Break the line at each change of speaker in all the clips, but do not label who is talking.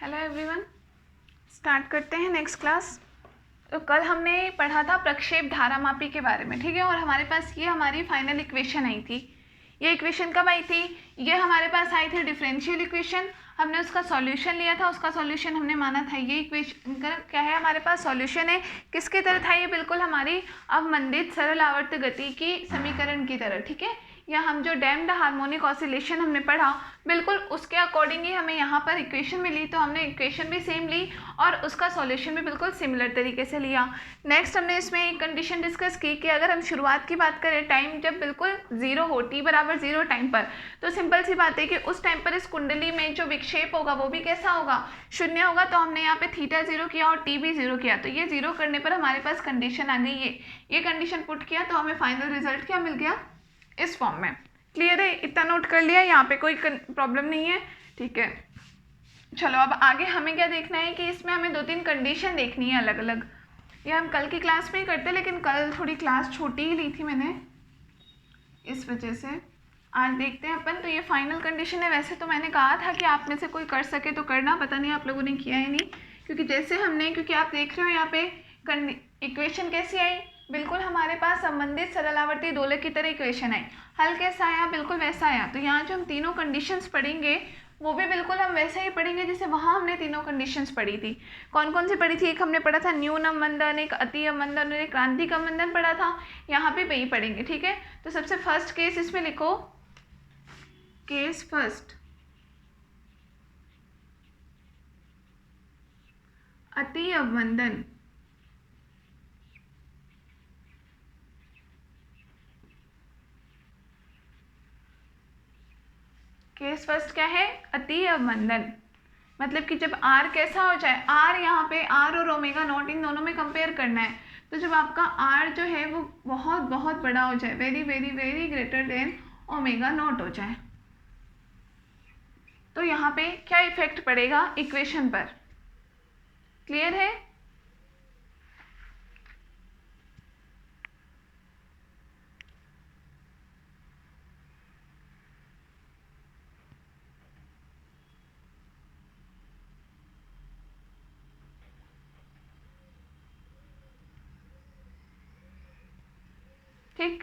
Hello everyone, start करते हैं next class. तो कल हमने पढ़ा था प्रक्षेप धारामापी के बारे में, ठीक है। और हमारे पास ये हमारी फाइनल इक्वेशन आई थी। ये इक्वेशन कब आई थी? ये हमारे पास आई थी डिफरेंशियल इक्वेशन। हमने उसका सॉल्यूशन लिया था, उसका सॉल्यूशन हमने माना था ये इक्वेशन क्या है, हमारे पास सॉल्यूशन है। किसकी तरह था ये? बिल्कुल हमारी अवमंदित सरल आवर्त गति की समीकरण की तरह, ठीक है। या हम जो डैम्ड हार्मोनिक ऑसिलेशन हमने पढ़ा, बिल्कुल उसके अकॉर्डिंग ही हमें यहाँ पर इक्वेशन मिली। तो हमने इक्वेशन भी सेम ली और उसका सॉल्यूशन भी बिल्कुल सिमिलर तरीके से लिया। नेक्स्ट हमने इसमें एक कंडीशन डिस्कस की कि अगर हम शुरुआत की बात करें, टाइम जब बिल्कुल जीरो हो, t बराबर जीरो टाइम पर, तो सिंपल सी बात है कि उस टाइम पर इस कुंडली में जो विक्षेप होगा वो भी कैसा होगा? शून्य होगा। तो हमने यहाँ पे थीटा जीरो किया और t भी जीरो किया। तो ये जीरो करने पर हमारे पास कंडीशन आ गई ये कंडीशन पुट किया तो हमें फाइनल रिजल्ट क्या मिल गया? इस फॉर्म में। क्लियर है? इतना नोट कर लिया, यहाँ पे कोई प्रॉब्लम नहीं है, ठीक है। चलो अब आगे हमें क्या देखना है कि इसमें हमें 2-3 कंडीशन देखनी है अलग अलग। ये हम कल की क्लास में ही करते, लेकिन कल थोड़ी क्लास छोटी ही ली थी मैंने, इस वजह से आज देखते हैं अपन। तो ये फाइनल कंडीशन है। वैसे तो मैंने कहा था कि आप में से कोई कर सके तो करना, पता नहीं आप लोगों ने किया है नहीं, क्योंकि जैसे हमने, क्योंकि आप देख रहे हो यहाँ पे इक्वेशन कैसी आई, बिल्कुल हमारे पास संबंधित सरलावर्ती दोलक की तरह इक्वेशन आई। हल कैसा आया? बिल्कुल वैसा आया। तो यहाँ जो हम तीनों कंडीशंस पढ़ेंगे वो भी बिल्कुल हम वैसे ही पढ़ेंगे जैसे वहाँ हमने तीनों कंडीशंस पढ़ी थी। कौन कौन सी पढ़ी थी? एक हमने पढ़ा था न्यून अवमंदन, एक अति अवमंदन और एक क्रांतिक अवमंदन पढ़ा था। यहाँ पे वही पढ़ेंगे, ठीक है। तो सबसे फर्स्ट केस इसमें लिखो, केस फर्स्ट, अति अवमंदन। केस फर्स्ट क्या है? अति अवमंदन। मतलब कि जब r कैसा हो जाए, r यहाँ पे r और ओमेगा नॉट इन दोनों में कंपेयर करना है। तो जब आपका r जो है वो बहुत बहुत बड़ा हो जाए, very very very greater than omega not हो जाए, तो यहाँ पे क्या इफेक्ट पड़ेगा इक्वेशन पर? क्लियर है? ठीक।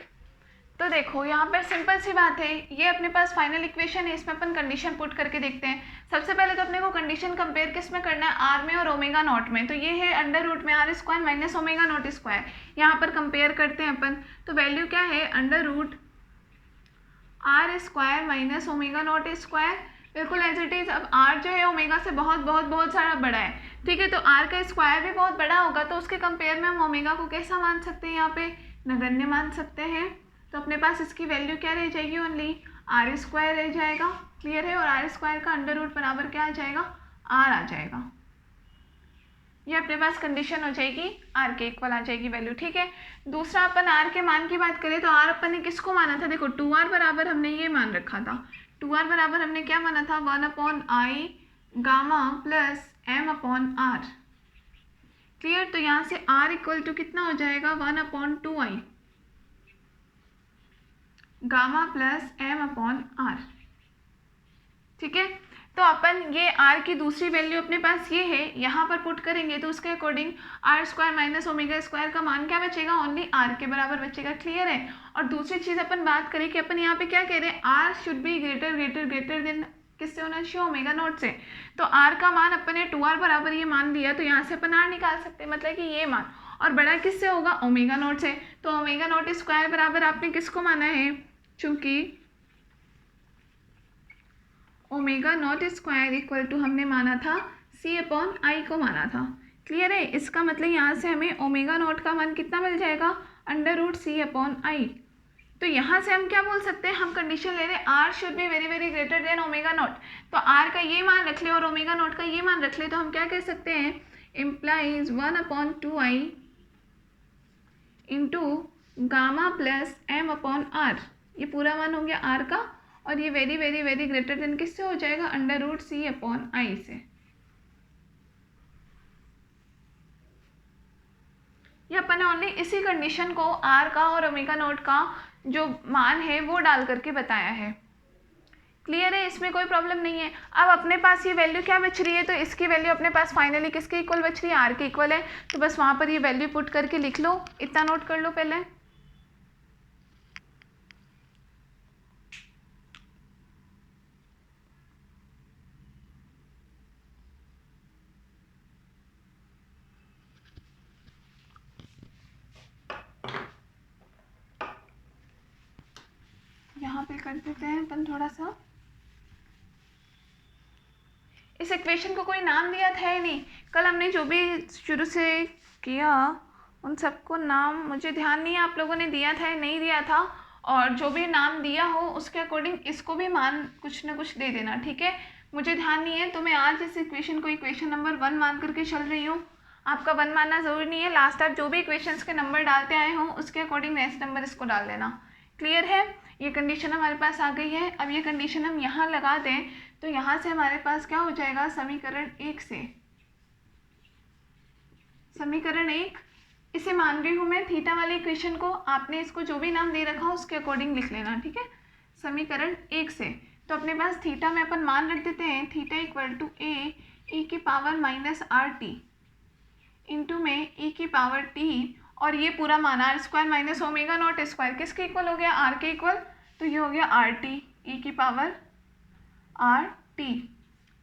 तो देखो यहाँ पर सिंपल सी बात है, ये अपने पास फाइनल इक्वेशन है, इसमें अपन कंडीशन पुट करके देखते हैं। सबसे पहले तो अपने को कंडीशन कंपेयर किस में करना है? आर में और ओमेगा नॉट में। तो ये है अंडर रूट में R square minus omega naught square, यहाँ पर कंपेयर करते हैं अपन। तो वैल्यू क्या है? Under root R square minus omega naught square, बिल्कुल एज इट इज। अब आर जो है ओमेगा से बहुत बहुत बहुत सारा बड़ा है, ठीक है। तो आर का स्क्वायर भी बहुत बड़ा होगा, तो उसके कंपेयर में हम ओमेगा को कैसा मान सकते हैं? यहाँ पे नगण्य मान सकते हैं। तो अपने पास इसकी वैल्यू क्या रह जाएगी? ओनली आर स्क्वायर रह जाएगा। क्लियर है? और आर स्क्वायर का अंडर रूट बराबर क्या आ जाएगा? आर आ जाएगा। ये अपने पास कंडीशन हो जाएगी, आर के इक्वल आ जाएगी वैल्यू, ठीक है। दूसरा अपन आर के मान की बात करें तो आर अपन ने किसको माना था? देखो 2r बराबर हमने ये मान रखा था। 2r बराबर हमने क्या माना था? 1/i gamma plus m/r। Clear? तो यहाँ से r इक्वल टू कितना हो जाएगा? 1/2i गामा प्लस m/r, ठीक है। तो अपन ये r की दूसरी वैल्यू अपने पास ये है, यहाँ पर पुट करेंगे तो उसके according R square minus omega square का मान क्या बचेगा? ओनली r के बराबर बचेगा। क्लियर है? और दूसरी चीज़ अपन बात करें कि अपन यहाँ पे क्या कह रहे हैं, r should be greater greater greater than किससे होना चाहिए? ओमेगा नॉट से। तो r का मान अपन ने 2r बराबर ये मान लिया, तो यहाँ से अपन r निकाल सकते हैं, मतलब कि ये मान, और बड़ा किससे होगा? ओमेगा नॉट से। तो ओमेगा नॉट स्क्वायर बराबर आपने किसको माना है? चूंकि omega naught square equal to हमने माना था c/i को माना था। क्लियर है? इसका मतलब यहाँ से हमें ओमेगा नॉट का मान कितना मिल जाएगा? Under root c/i। तो यहाँ से हम क्या बोल सकते हैं? हम कंडीशन ले रहे हैं r should be very very greater than omega not. तो r का ये मान रख ले और ओमेगा नॉट का ये मान रख ले, तो हम क्या कह सकते हैं? Implies 1/2i into gamma plus m/r। ये पूरा मान हो गया r का, और ये very very very greater than किससे हो जाएगा? अंडर रूट c/i से। ये अपन ने ओनली इसी कंडीशन को r का और ओमेगा नॉट का जो मान है वो डाल करके बताया है। क्लियर है, इसमें कोई प्रॉब्लम नहीं है। अब अपने पास ये वैल्यू क्या बच रही है, तो इसकी वैल्यू अपने पास फाइनली किसके इक्वल बच रही है, आर के इक्वल है। तो बस वहाँ पर ये वैल्यू पुट करके लिख लो, इतना नोट कर लो पहले। यहाँ पे कर देते हैं अपन थोड़ा सा। इस इक्वेशन को कोई नाम दिया था ही नहीं, कल हमने जो भी शुरू से किया उन सबको नाम मुझे ध्यान नहीं है आप लोगों ने दिया था या नहीं दिया था, और जो भी नाम दिया हो उसके अकॉर्डिंग इसको भी मान कुछ ना कुछ दे देना, ठीक है। मुझे ध्यान नहीं है, तो मैं आज इस इक्वेशन को इक्वेशन नंबर 1 मान करके चल रही हूँ। आपका 1 मानना ज़रूरी नहीं है, लास्ट आप जो भी इक्वेशंस के नंबर डालते आए हों उसके अकॉर्डिंग नेक्स्ट नंबर इसको डाल देना। क्लियर है, ये कंडीशन हमारे पास आ गई है। अब ये कंडीशन हम यहाँ लगा दें तो यहाँ से हमारे पास क्या हो जाएगा, समीकरण 1 से, समीकरण 1 इसे मान रही हूँ मैं थीटा वाले इक्वेशन को, आपने इसको जो भी नाम दे रखा हो उसके अकॉर्डिंग लिख लेना, ठीक है। समीकरण 1 से तो अपने पास थीटा में अपन मान रख देते हैं, theta equal to A E की power minus R T into में ई की पावर टी, और ये पूरा मान R square minus omega naught square किसके इक्वल हो गया, आर के इक्वल, तो ये हो गया आर टी ई की पावर आर टी,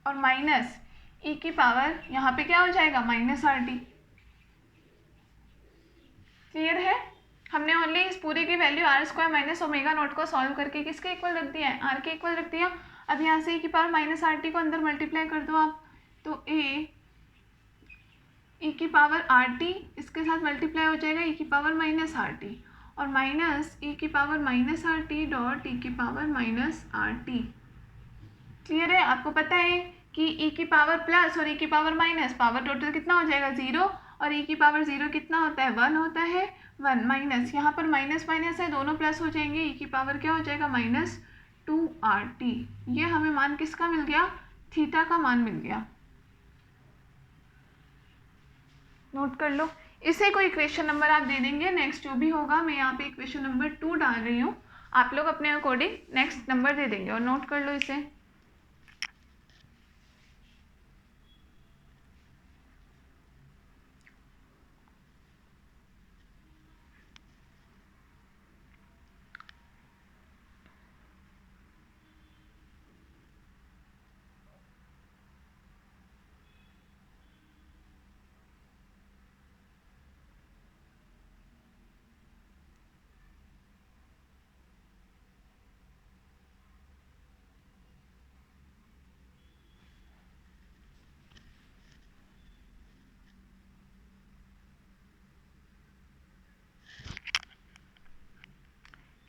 और माइनस ई की पावर यहाँ पे क्या हो जाएगा माइनस आर टी। क्लियर है, हमने ओनली इस पूरे की value R square minus omega naught को सॉल्व करके किसके इक्वल रख दिया है, आर के इक्वल रख दिया। अब यहाँ से ई की पावर माइनस आर टी को अंदर मल्टीप्लाई कर दो आप, तो ए ई की पावर आर टी इसके साथ मल्टीप्लाई हो जाएगा ई की पावर माइनस आर टी, और माइनस ई की power minus R T dot E की power minus R T. Clear है, आपको पता है कि ई की पावर प्लस और ई की पावर माइनस, पावर टोटल कितना हो जाएगा 0, और ई की पावर 0 कितना होता है 1 होता है, 1 माइनस यहाँ पर माइनस माइनस है दोनों प्लस हो जाएंगे, ई की पावर क्या हो जाएगा माइनस 2RT। ये हमें मान किसका मिल गया, थीटा का मान मिल गया। नोट कर लो, इसे कोई इक्वेशन नंबर आप दे देंगे, नेक्स्ट जो भी होगा मैं यहाँ पे इक्वेशन नंबर 2 डाल रही हूँ, आप लोग अपने अकॉर्डिंग नेक्स्ट नंबर दे देंगे, और नोट कर लो इसे।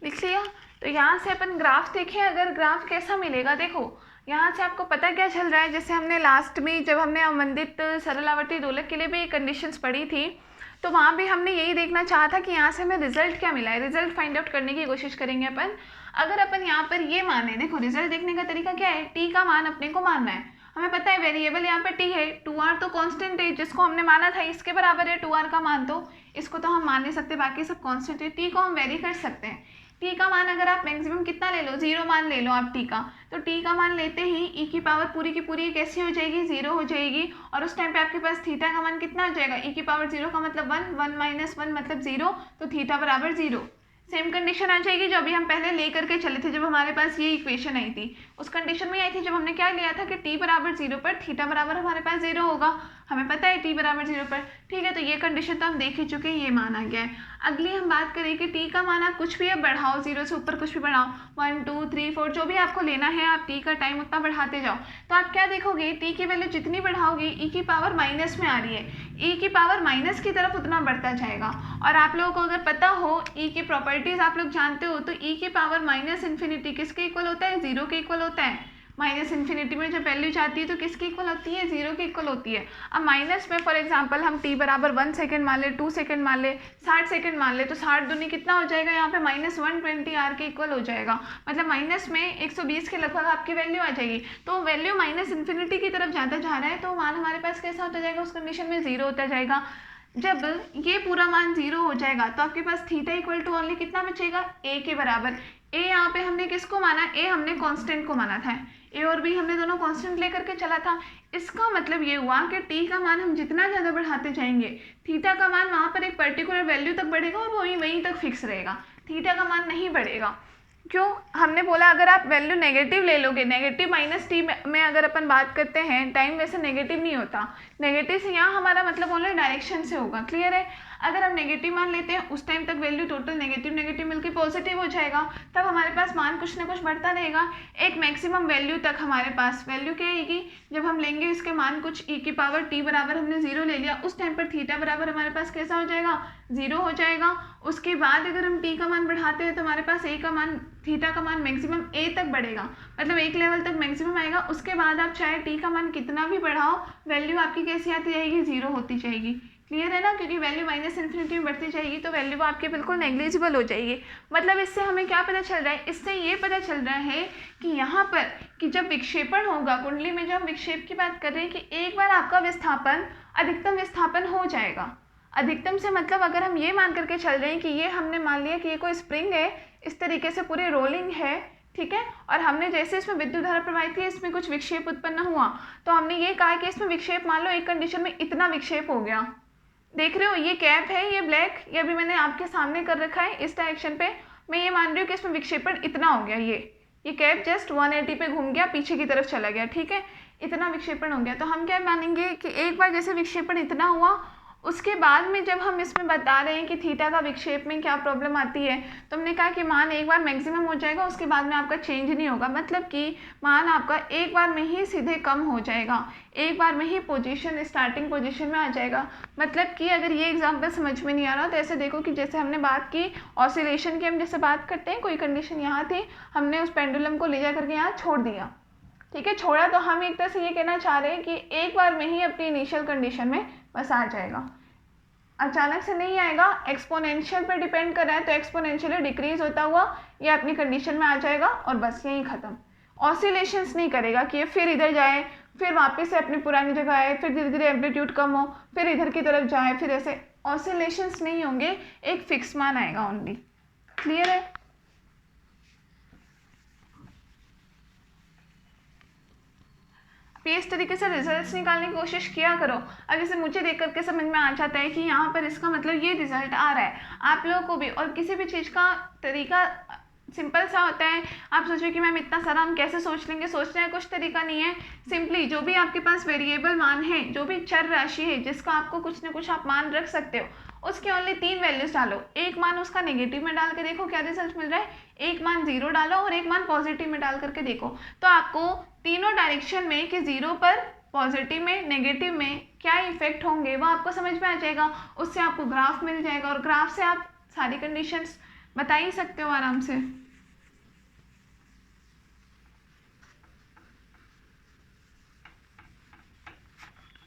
लिख लिया, तो यहाँ से अपन ग्राफ देखें, अगर ग्राफ कैसा मिलेगा, देखो यहाँ से आपको पता क्या चल रहा है, जैसे हमने लास्ट में जब हमने अवमंदित सरलावर्ती दोलक के लिए भी कंडीशंस पढ़ी थी, तो वहाँ भी हमने यही देखना चाहा था कि यहाँ से हमें रिजल्ट क्या मिला है, रिजल्ट फाइंड आउट करने की कोशिश करेंगे अपन। अगर अपन यहाँ पर ये माने, देखो रिजल्ट देखने का तरीका क्या है, टी का मान अपने को मानना है, हमें पता है वेरिएबल यहाँ पर टी है, 2r तो कांस्टेंट है जिसको हमने माना था इसके बराबर है 2r का मान, तो इसको तो हम मान नहीं सकते, बाकी सब कांस्टेंट है, टी को हम वेरी कर सकते हैं। टी का मान अगर आप मैक्सिमम कितना ले लो, 0 मान ले लो आप टी का, तो टी का मान लेते ही ई की पावर पूरी की पूरी कैसी हो जाएगी 0 हो जाएगी, और उस टाइम पे आपके पास थीटा का मान कितना हो जाएगा, ई की पावर 0 का मतलब 1, 1 माइनस 1 मतलब 0, तो थीटा बराबर 0। सेम कंडीशन आ जाएगी जो अभी हम पहले ले करके चले थे, जब हमारे पास ये इक्वेशन आई थी, उस कंडीशन में आई थी जब हमने क्या लिया था कि टी बराबर 0 पर थीटा बराबर हमारे पास 0 होगा, हमें पता है टी बराबर 0 पर, ठीक है। तो ये कंडीशन तो हम देख ही चुके हैं, ये मान आ गया है। अगली हम बात करें कि टी का मान आप कुछ भी अब बढ़ाओ, 0 से ऊपर कुछ भी बढ़ाओ, 1 2 3 4 जो भी आपको लेना है, आप टी का टाइम उतना बढ़ाते जाओ, तो आप क्या देखोगे, टी की वैल्यू जितनी बढ़ाओगे ई की पावर माइनस में आ रही है, ई की पावर माइनस की तरफ उतना बढ़ता जाएगा। और आप लोगों को अगर पता हो ई की प्रॉपर्टीज आप लोग जानते हो, तो ई की पावर माइनस इन्फिनिटी किसके इक्वल होता है, 0 के इक्वल होता है। माइनस इन्फिनिटी में जब वैल्यू जाती है तो किसकी इक्वल होती है, 0 की इक्वल होती है। अब माइनस में फॉर एग्जांपल हम t बराबर 1 सेकेंड मान ले, 2 सेकेंड मान ले, 60 सेकेंड मान ले, तो 60 दूनी कितना हो जाएगा, यहाँ पे माइनस 120 r के इक्वल हो जाएगा, मतलब माइनस में 120 के लगभग आपकी वैल्यू आ जाएगी। तो वैल्यू माइनस इन्फिनिटी की तरफ जाता जा रहा है, तो मान हमारे पास कैसा होता जाएगा, उस कंडीशन में 0 होता जाएगा। जब ये पूरा मान 0 हो जाएगा तो आपके पास थीटा इक्वल टू ओनली कितना बचेगा, ए के बराबर। ए यहाँ पे हमने किसको माना, ए हमने कांस्टेंट को माना था, ए और बी हमने दोनों कांस्टेंट लेकर के चला था। इसका मतलब ये हुआ कि टी का मान हम जितना ज़्यादा बढ़ाते जाएंगे थीटा का मान वहाँ पर एक पर्टिकुलर वैल्यू तक बढ़ेगा और वही वहीं तक फिक्स रहेगा, थीटा का मान नहीं बढ़ेगा। क्यों, हमने बोला अगर आप वैल्यू नेगेटिव ले लोगे, नेगेटिव माइनस टी में अगर अपन बात करते हैं, टाइम वैसे नेगेटिव नहीं होता, नेगेटिव से यहाँ हमारा मतलब ओनली डायरेक्शन से होगा, क्लियर है। अगर हम नेगेटिव मान लेते हैं उस टाइम तक वैल्यू टोटल नेगेटिव नेगेटिव मिलकर पॉजिटिव हो जाएगा, तब हमारे पास मान कुछ ना कुछ बढ़ता रहेगा। एक मैक्सिमम वैल्यू तक हमारे पास वैल्यू क्या आएगी, जब हम लेंगे इसके मान कुछ e की पावर t बराबर हमने 0 ले लिया, उस टाइम पर थीटा बराबर हमारे पास कैसा हो जाएगा, 0 हो जाएगा। उसके बाद अगर हम t का मान बढ़ाते हैं तो हमारे पास a का मान, थीटा का मान मैक्सिमम a तक बढ़ेगा, मतलब एक लेवल तक मैक्सिमम आएगा। उसके बाद आप चाहे t का मान कितना भी बढ़ाओ, वैल्यू आपकी कैसी आती जाएगी, 0 होती जाएगी, क्लियर है ना, क्योंकि वैल्यू माइनस इन्फिनिटी में बढ़ती जाएगी तो वैल्यू आपकी बिल्कुल नेग्लिजिबल हो जाएगी। मतलब इससे हमें क्या पता चल रहा है, इससे ये पता चल रहा है कि यहाँ पर कि जब विक्षेपण होगा कुंडली में, जब हम विक्षेप की बात कर रहे हैं कि एक बार आपका विस्थापन अधिकतम विस्थापन हो जाएगा। अधिकतम से मतलब अगर हम ये मान करके चल रहे हैं कि ये हमने मान लिया कि ये कोई स्प्रिंग है, इस तरीके से पूरी रोलिंग है, ठीक है, और हमने जैसे इसमें विद्युत धारा प्रवाहित की, इसमें कुछ विक्षेप उत्पन्न हुआ, तो हमने ये कहा कि इसमें विक्षेप मान लो एक कंडीशन में इतना विक्षेप हो गया। देख रहे हो ये कैप है, ये ब्लैक, ये अभी मैंने आपके सामने कर रखा है इस डायरेक्शन पे, मैं ये मान रही हूँ कि इसमें विक्षेपण इतना हो गया, ये कैप जस्ट 180 पे घूम गया, पीछे की तरफ चला गया, ठीक है, इतना विक्षेपण हो गया। तो हम क्या मानेंगे कि एक बार जैसे विक्षेपण इतना हुआ, उसके बाद में जब हम इसमें बता रहे हैं कि थीटा का विक्षेप में क्या प्रॉब्लम आती है, तो हमने कहा कि मान एक बार मैक्सिमम हो जाएगा, उसके बाद में आपका चेंज नहीं होगा, मतलब कि मान आपका एक बार में ही सीधे कम हो जाएगा, एक बार में ही पोजीशन स्टार्टिंग पोजीशन में आ जाएगा। मतलब कि अगर ये एग्जांपल समझ में नहीं आ रहा तो ऐसे देखो कि जैसे हमने बात की ऑसिलेशन की, हम जैसे बात करते हैं कोई कंडीशन यहाँ थी, हमने उस पेंडुलम को ले जा करके यहाँ छोड़ दिया, ठीक है, छोड़ा, तो हम एक तरह से ये कहना चाह रहे हैं कि एक बार में ही अपनी इनिशियल कंडीशन में बस आ जाएगा, अचानक से नहीं आएगा, एक्सपोनेंशियल पर डिपेंड कर रहा है, तो एक्सपोनेंशियली डिक्रीज होता हुआ ये अपनी कंडीशन में आ जाएगा और बस यहीं ख़त्म। ऑसिलेशंस नहीं करेगा कि ये फिर इधर जाए, फिर वापस से अपनी पुरानी जगह आए, फिर धीरे धीरे एम्पलीट्यूड कम हो, फिर इधर की तरफ जाए, फिर ऐसे ऑसिलेशंस नहीं होंगे, एक फिक्स मान आएगा ओनली, क्लियर है। इस तरीके से रिजल्ट्स निकालने की कोशिश किया करो। अब जैसे मुझे देख करके समझ में आ जाता है कि यहाँ पर इसका मतलब ये रिजल्ट आ रहा है, आप लोगों को भी, और किसी भी चीज़ का तरीका सिंपल सा होता है। आप सोचो कि मैम इतना सारा हम कैसे सोच लेंगे, सोचने का कुछ तरीका नहीं है, सिंपली जो भी आपके पास वेरिएबल मान है, जो भी चर राशि है जिसका आपको कुछ ना कुछ आप मान रख सकते हो, उसके ओनली 3 वैल्यूज डालो, एक मान उसका नेगेटिव में डाल के देखो क्या रिजल्ट मिल रहा है, एक मान 0 डालो और एक मान पॉजिटिव में डाल करके देखो, तो आपको तीनों डायरेक्शन में कि 0 पर, पॉजिटिव में, नेगेटिव में क्या इफेक्ट होंगे वो आपको समझ में आ जाएगा। उससे आपको ग्राफ मिल जाएगा और ग्राफ से आप सारी कंडीशंस बता ही सकते हो आराम से।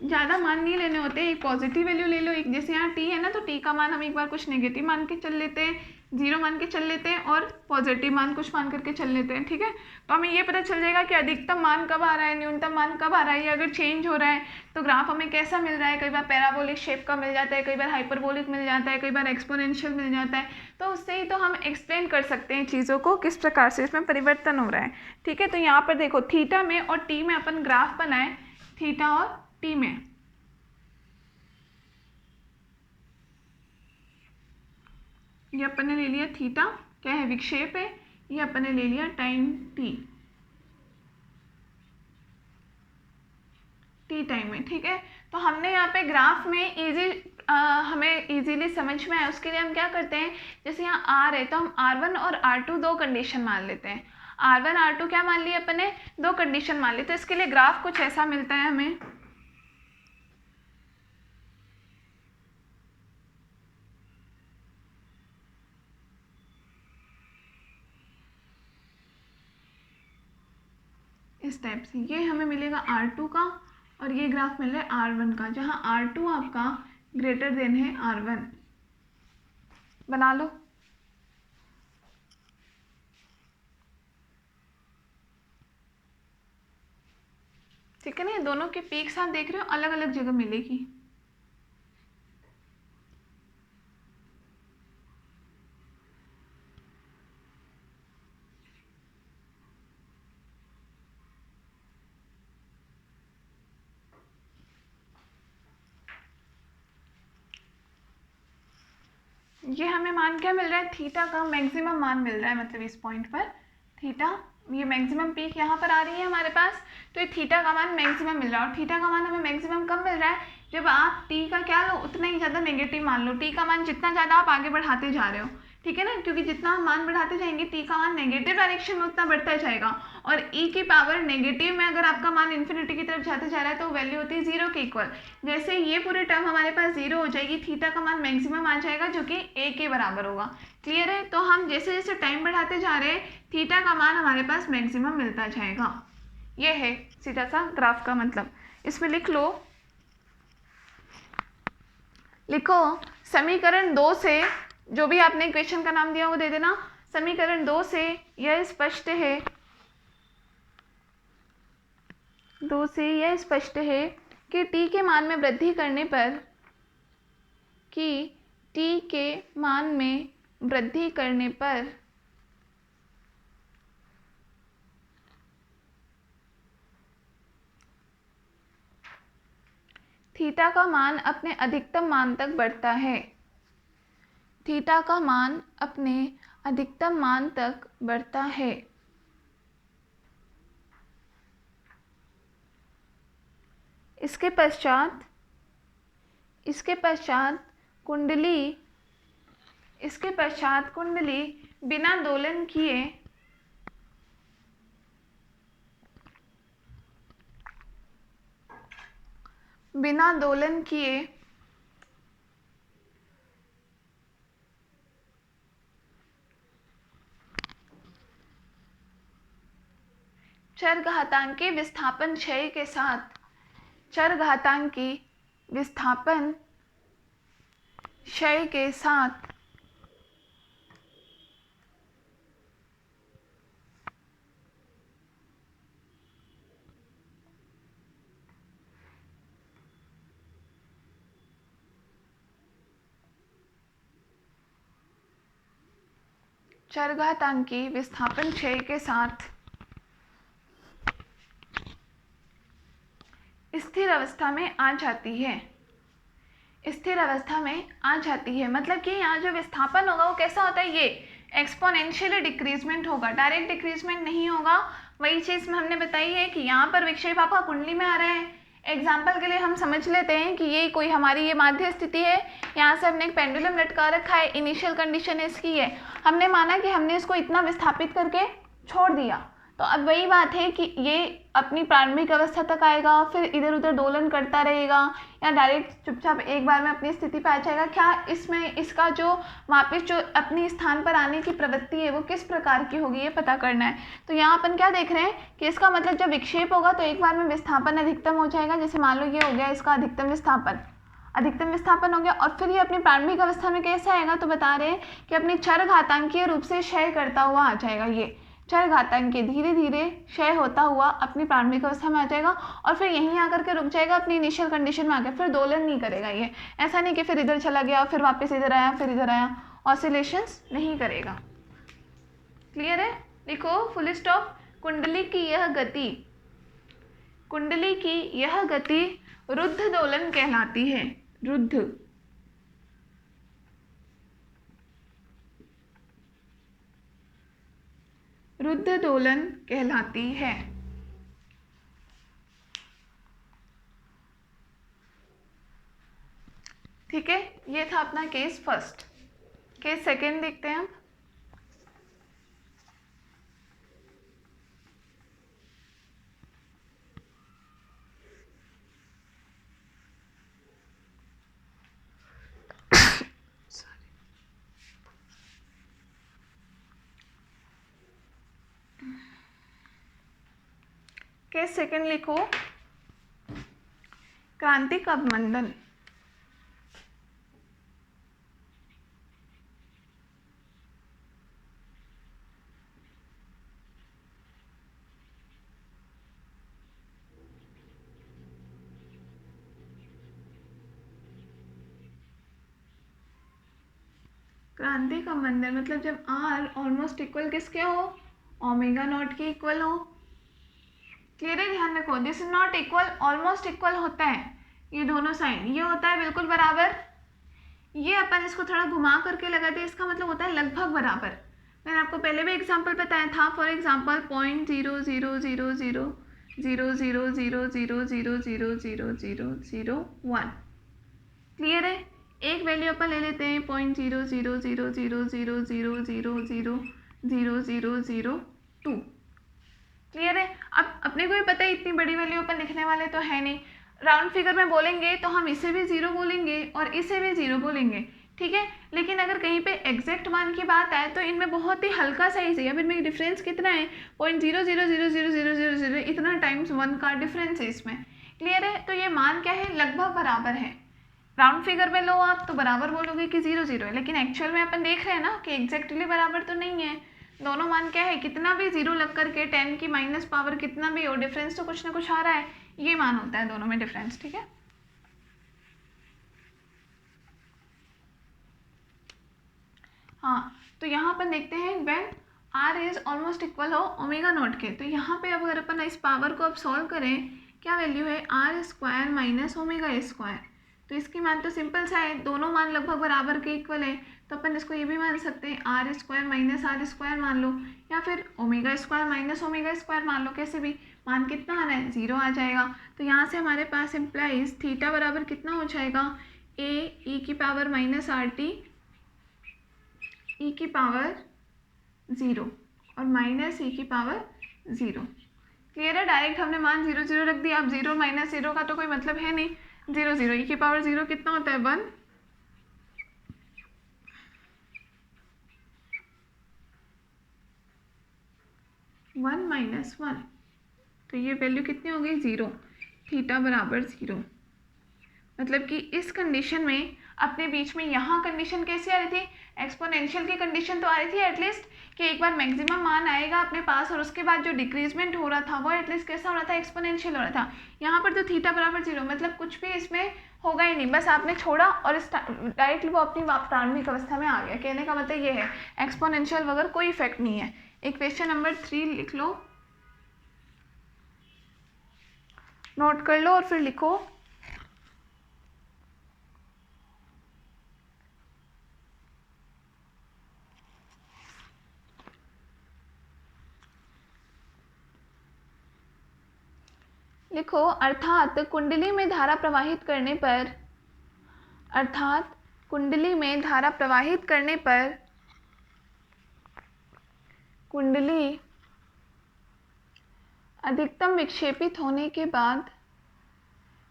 ज़्यादा मान नहीं लेने होते, एक पॉजिटिव वैल्यू ले लो, एक जैसे यहाँ टी है ना, तो टी का मान हम एक बार कुछ नेगेटिव मान के चल लेते हैं, 0 मान के चल लेते हैं और पॉजिटिव मान कुछ मान करके चल लेते हैं, ठीक है। तो हमें ये पता चल जाएगा कि अधिकतम मान कब आ रहा है, न्यूनतम मान कब आ रहा है, ये अगर चेंज हो रहा है तो ग्राफ हमें कैसा मिल रहा है, कई बार पैराबोलिक शेप का मिल जाता है, कई बार हाइपरबोलिक मिल जाता है, कई बार एक्सपोनेंशियल मिल जाता है, तो उससे ही तो हम एक्सप्लेन कर सकते हैं चीज़ों को किस प्रकार से इसमें परिवर्तन हो रहा है, ठीक है। तो यहाँ पर देखो थीटा में और टी में अपन ग्राफ बनाए, थीटा और टी में, ये अपन ने ले लिया थीटा, क्या है, विक्षेप है, ये अपन ने ले लिया टाइम टी टाइम में, ठीक है। तो हमने यहाँ पे ग्राफ में हमें इजीली समझ में आए उसके लिए हम क्या करते हैं, जैसे यहाँ आर है तो हम R1 और R2 दो कंडीशन मान लेते हैं, R1 R2 क्या मान लिया अपन ने, दो कंडीशन मान ली, तो इसके लिए ग्राफ कुछ ऐसा मिलता है हमें, इस टाइप से, ये हमें मिलेगा R2 का और ये ग्राफ मिल रहा है R1 का, जहाँ R2 आपका ग्रेटर देन है R1, बना लो। ठीक है ना, दोनों के पीक्स आप देख रहे हो अलग अलग जगह मिलेगी, ये हमें मान क्या मिल रहा है, थीटा का मैक्सिमम मान मिल रहा है, मतलब इस पॉइंट पर थीटा, ये मैक्सिमम पीक यहाँ पर आ रही है हमारे पास, तो ये थीटा का मान मैक्सिमम मिल रहा है। और थीटा का मान हमें मैक्सिमम कब मिल रहा है, जब आप टी का क्या लो, उतना ही ज़्यादा नेगेटिव मान लो। टी का मान जितना ज़्यादा आप आगे बढ़ाते जा रहे हो, ठीक है ना, क्योंकि जितना हम मान बढ़ाते जाएंगे टी का मान नेगेटिव डायरेक्शन में उतना बढ़ता जाएगा। और ई की पावर नेगेटिव में अगर आपका मान इन्फिनिटी की तरफ जाते जा रहा है तो वैल्यू होती है 0 के इक्वल। जैसे ये पूरी टर्म हमारे पास 0 हो जाएगी, थीटा का मान मैक्सिमम आ जाएगा जो कि ए के बराबर होगा। क्लियर है। तो हम जैसे जैसे टाइम बढ़ाते जा रहे हैं थीटा का मान हमारे पास मैक्सिमम मिलता जाएगा। ये है सीधा सा ग्राफ का मतलब। इसमें लिख लो, लिखो समीकरण 2 से, जो भी आपने इक्वेशन का नाम दिया वो दे देना। समीकरण 2 से यह स्पष्ट है, 2 से यह स्पष्ट है कि टी के मान में वृद्धि करने पर, कि टी के मान में वृद्धि करने पर थीटा का मान अपने अधिकतम मान तक बढ़ता है। थीटा का मान अपने अधिकतम मान तक बढ़ता है। इसके पश्चात कुंडली बिना दोलन किए चरघातांकी विस्थापन क्षय के साथ, चरघातांकी विस्थापन क्षय के साथ चरघातांकी विस्थापन क्षय के साथ स्थिर अवस्था में आ जाती है। स्थिर अवस्था में आ जाती है मतलब कि यहाँ जो विस्थापन होगा वो कैसा होता है, ये एक्सपोनेंशियली डिक्रीजमेंट होगा, डायरेक्ट डिक्रीजमेंट नहीं होगा। वही चीज़ हमने बताई है कि यहाँ पर विक्षेप आपका कुंडली में आ रहा है। एग्जाम्पल के लिए हम समझ लेते हैं कि ये कोई हमारी ये माध्य स्थिति है, यहाँ से हमने एक पेंडुलम लटका रखा है, इनिशियल कंडीशन इसकी है, हमने माना कि हमने इसको इतना विस्थापित करके छोड़ दिया। तो अब वही बात है कि ये अपनी प्रारंभिक अवस्था तक आएगा, फिर इधर उधर दोलन करता रहेगा या डायरेक्ट चुपचाप एक बार में अपनी स्थिति पे आ जाएगा। क्या इसमें इसका जो वापस जो अपनी स्थान पर आने की प्रवृत्ति है वो किस प्रकार की होगी, ये पता करना है। तो यहाँ अपन क्या देख रहे हैं कि इसका मतलब जब विक्षेप होगा तो एक बार में विस्थापन अधिकतम हो जाएगा। जैसे मान लो ये हो गया इसका अधिकतम विस्थापन हो गया, और फिर ये अपनी प्रारंभिक अवस्था में कैसे आएगा, तो बता रहे हैं कि अपनी चरघातांकीय रूप से क्षय करता हुआ आ जाएगा। ये चरघातांकीय धीरे धीरे क्षय होता हुआ अपनी प्रारंभिक अवस्था में आ जाएगा और फिर यहीं आकर के रुक जाएगा, अपनी इनिशियल कंडीशन में आ गया, फिर दोलन नहीं करेगा। ये ऐसा नहीं कि फिर इधर चला गया फिर वापस इधर आया फिर इधर आया, ऑसिलेशंस नहीं करेगा। क्लियर है। लिखो फुल स्टॉप। कुंडली की यह गति रुद्ध दोलन कहलाती है। रुद्ध दोलन कहलाती है। ठीक है, ये था अपना केस फर्स्ट। केस सेकेंड देखते हैं हम। केस सेकेंड लिखो, क्रांतिक अवमंदन। क्रांतिक अवमंदन मतलब जब आर ऑलमोस्ट इक्वल किसके हो, ओमेगा नॉट के इक्वल हो। क्लियर है, ध्यान रखो, this is not equal, almost equal होता है ये दोनों साइन, ये होता है बिल्कुल बराबर, ये अपन इसको थोड़ा घुमा करके लगाते हैं, इसका मतलब होता है लगभग बराबर। मैंने आपको पहले भी एग्जांपल बताया था, फॉर एग्जांपल 0.000000000000001। क्लियर है। एक वैल्यू अपन ले लेते हैं 0.00000000002। क्लियर है। अब अपने को भी पता है इतनी बड़ी वैल्यू अपन लिखने वाले तो है नहीं, राउंड फिगर में बोलेंगे तो हम इसे भी 0 बोलेंगे और इसे भी 0 बोलेंगे, ठीक है। लेकिन अगर कहीं पे एग्जैक्ट मान की बात आए तो इनमें बहुत ही हल्का सा ही है, इनमें डिफरेंस कितना है 0.0000000 इतना टाइम्स 1 का डिफरेंस है इसमें। क्लियर है। तो ये मान क्या है, लगभग बराबर है। राउंड फिगर में लो आप तो बराबर बोलोगे कि 0 0 है, लेकिन एक्चुअल में अपन देख रहे हैं ना कि एग्जैक्टली बराबर तो नहीं है। दोनों मान क्या है, कितना भी 0 लग करके 10 की माइनस पावर कितना भी हो, डिफरेंस तो कुछ ना कुछ आ रहा है, ये मान होता है दोनों में डिफरेंस, ठीक है। हाँ, तो यहाँ अपन देखते हैं when r is almost equal हो ओमेगा नॉट के, तो यहाँ पे अब अगर अपन इस पावर को अब सॉल्व करें, क्या वैल्यू है r square minus omega square. तो इसकी मान तो सिंपल सा है, दोनों मान लगभग बराबर के इक्वल है, तो अपन इसको ये भी मान सकते हैं r square minus r square मान लो, या फिर omega square minus omega square मान लो, कैसे भी मान कितना आना है 0 आ जाएगा। तो यहाँ से हमारे पास इम्प्लाइज थीटा बराबर कितना हो जाएगा, a e की पावर माइनस RT e की पावर 0 और माइनस e की पावर 0। क्लियर है। डायरेक्ट हमने मान 0 0 रख दिया। अब 0 माइनस 0 का तो कोई मतलब है नहीं, 0 0 e की पावर 0 कितना होता है 1, 1 माइनस 1, तो ये वैल्यू कितनी हो गई 0, थीटा बराबर 0। मतलब कि इस कंडीशन में अपने बीच में यहाँ कंडीशन कैसी आ रही थी, एक्सपोनेंशियल की कंडीशन तो आ रही थी एटलीस्ट कि एक बार मैक्सिमम मान आएगा अपने पास और उसके बाद जो डिक्रीजमेंट हो रहा था वो एटलीस्ट कैसा हो रहा था, एक्सपोनेंशियल हो रहा था। यहाँ पर तो थीटा बराबर 0, मतलब कुछ भी इसमें होगा ही नहीं, बस आपने छोड़ा और डायरेक्टली वो अपनी प्रारंभिक अवस्था में आ गया। कहने का मतलब ये है एक्सपोनेंशियल वगैरह कोई इफेक्ट नहीं है। इक्वेशन नंबर 3 लिख लो, नोट कर लो और फिर लिखो। लिखो, अर्थात कुंडली में धारा प्रवाहित करने पर, अर्थात कुंडली में धारा प्रवाहित करने पर कुंडली अधिकतम विक्षेपित होने के बाद,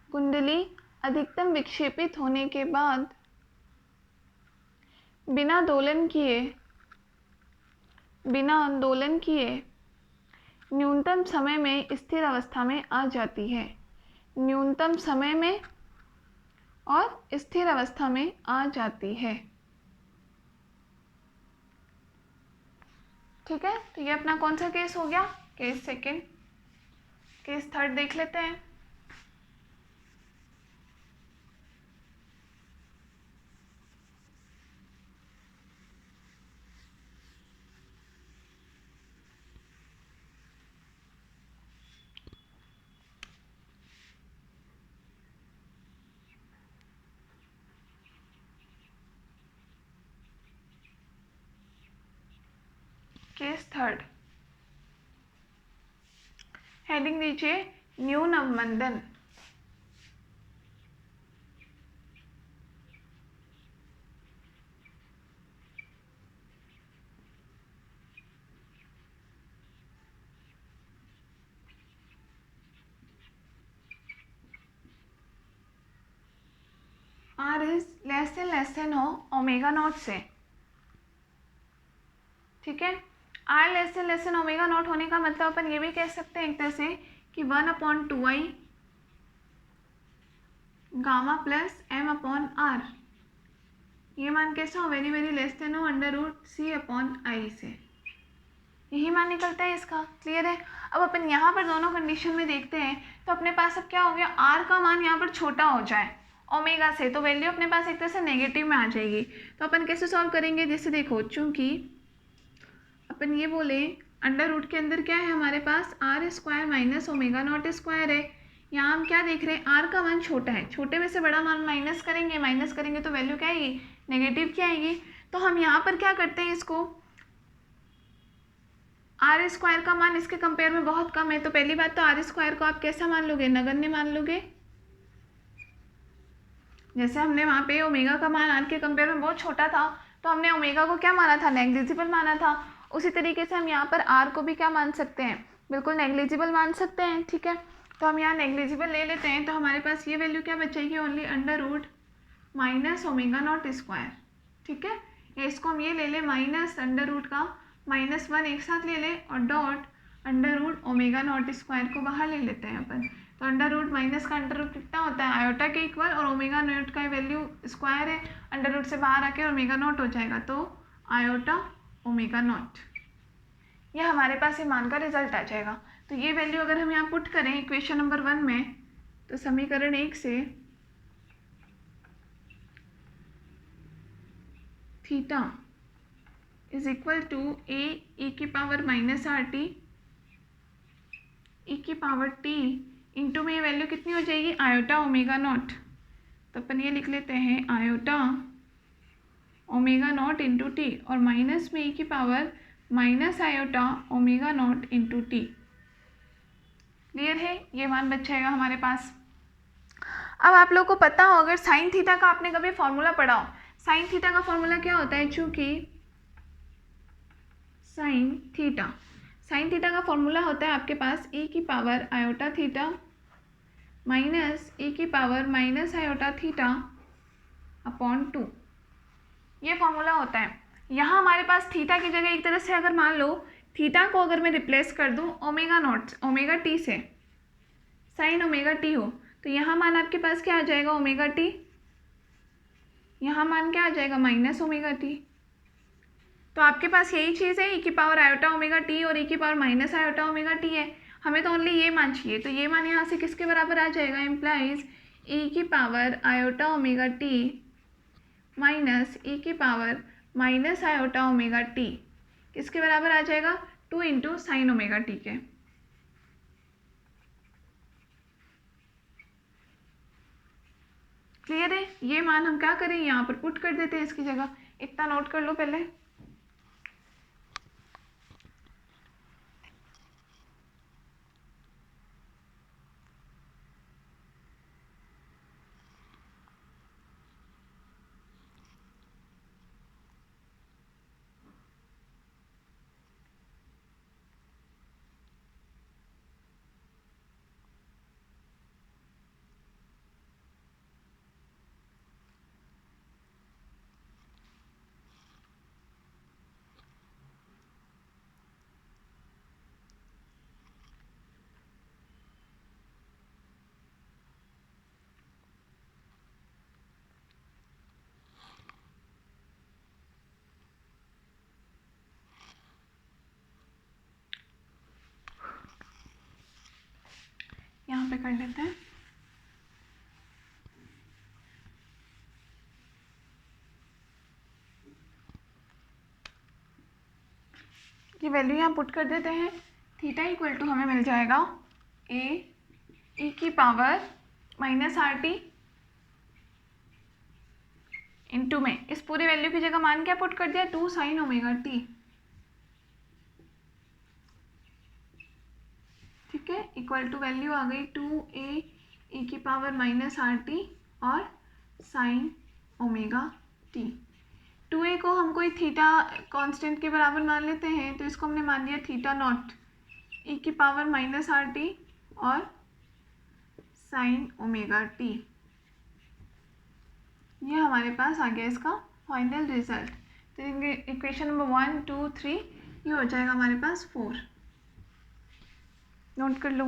कुंडली अधिकतम विक्षेपित होने के बाद बिना दोलन किए न्यूनतम समय में स्थिर अवस्था में आ जाती है। न्यूनतम समय में और स्थिर अवस्था में आ जाती है। ठीक है। तो ये अपना कौन सा केस हो गया, केस सेकंड। केस थर्ड देख लेते हैं। केस थर्ड, हेडिंग दीजिए न्यून अवमंदन। आर इज लेस देन हो ओमेगा नॉट से। ठीक है। R less than omega naught होने का मतलब अपन ये भी कह सकते हैं एक तरह से कि 1/2i गामा प्लस m/r, ये मान कैसा हो, वेरी वेरी लेस देन हो √c/i से, यही मान निकलता है इसका। क्लियर है। अब अपन यहाँ पर दोनों कंडीशन में देखते हैं तो अपने पास अब क्या हो गया, r का मान यहाँ पर छोटा हो जाए ओमेगा से, तो वैल्यू अपने पास एक तरह से नेगेटिव में आ जाएगी। तो अपन कैसे सॉल्व करेंगे, जैसे देखो, चूंकि अपन ये बोले अंडर रूट के अंदर क्या है हमारे पास r square minus omega naught square है, यहाँ हम क्या देख रहे हैं, आर का मान छोटा है, छोटे में से बड़ा मान माइनस करेंगे तो वैल्यू क्या आएगी, नेगेटिव की आएगी। तो हम यहाँ पर क्या करते हैं, इसको आर स्क्वायर का मान इसके कंपेयर में बहुत कम है, तो पहली बात तो आर स्क्वायर को आप कैसा मान लोगे, नगण्य मान लोगे। जैसे हमने वहाँ पे ओमेगा का मान आर के कंपेयर में बहुत छोटा था, तो हमने ओमेगा को क्या माना था, नेग्लिजिबल माना था। उसी तरीके से हम यहाँ पर आर को भी क्या मान सकते हैं, बिल्कुल नेग्लिजिबल मान सकते हैं। ठीक है, तो हम यहाँ नेग्लिजिबल ले लेते हैं, तो हमारे पास ये वैल्यू क्या बचेगी, only under root minus omega naught square. ठीक है, इसको हम ये ले लें माइनस अंडर रूट का -1 एक साथ ले लें और dot under root omega naught square को बाहर ले लेते हैं अपन। तो अंडर रूट माइनस का अंडर रूट कितना होता है, आयोटा के इक्वल, और ओमेगा नॉट का वैल्यू स्क्वायर है, अंडर रूट से बाहर आके ओमेगा नॉट हो जाएगा, तो आयोटा ओमेगा नॉट। ये हमारे पास ये मान का रिजल्ट आ जाएगा। तो ये वैल्यू अगर हम यहाँ पुट करें इक्वेशन नंबर 1 में, तो समीकरण 1 से थीटा इज इक्वल टू ए की पावर -RT ई की पावर टी इंटू में ये वैल्यू कितनी हो जाएगी, आयोटा ओमेगा नॉट। तो अपन ये लिख लेते हैं iota omega naught into T, और माइनस में ई की power minus iota omega naught into T. Clear है, ये मान बच जाएगा हमारे पास। अब आप लोग को पता हो, अगर साइन थीटा का आपने कभी फॉर्मूला पढ़ा हो, साइन थीटा का फॉर्मूला क्या होता है, चूंकि साइन थीटा का फॉर्मूला होता है आपके पास ई की power iota theta minus E की power minus iota theta upon 2, ये फॉर्मूला होता है। यहाँ हमारे पास थीटा की जगह एक तरह से अगर मान लो थीटा को अगर मैं रिप्लेस कर दूँ ओमेगा टी से, साइन ओमेगा टी हो, तो यहाँ मान आपके पास क्या आ जाएगा, ओमेगा टी, यहाँ मान क्या आ जाएगा, माइनस ओमेगा टी। तो आपके पास यही चीज़ है, ई की पावर आयोटा ओमेगा टी और ई की power minus iota omega T है, हमें तो ओनली ये मान चाहिए। तो ये मान यहाँ से किसके बराबर आ जाएगा, इम्प्लाइज ई की power iota omega T minus E की power minus iota omega T किसके बराबर आ जाएगा, 2 इंटू साइन ओमेगा टी के। क्लियर है, ये मान हम क्या करें, यहाँ पर पुट कर देते हैं इसकी जगह। इतना नोट कर लो पहले। यहाँ पे कर लेते हैं। ये वैल्यू यहाँ पुट कर देते हैं, थीटा इक्वल टू हमें मिल जाएगा ए ई की पावर माइनस RT इंटू में इस पूरे वैल्यू की जगह मान क्या पुट कर दिया, 2 साइन ओमेगा टी। ठीक है, इक्वल टू वैल्यू आ गई 2a ई की पावर माइनस RT और साइन ओमेगा टी। 2a को हम कोई थीटा कांस्टेंट के बराबर मान लेते हैं, तो इसको हमने मान लिया थीटा नॉट ई की पावर माइनस RT और साइन ओमेगा टी। ये हमारे पास आ गया इसका फाइनल रिजल्ट। तो इक्वेशन नंबर 1, 2, 3 ये हो जाएगा हमारे पास 4। नोट कर लो।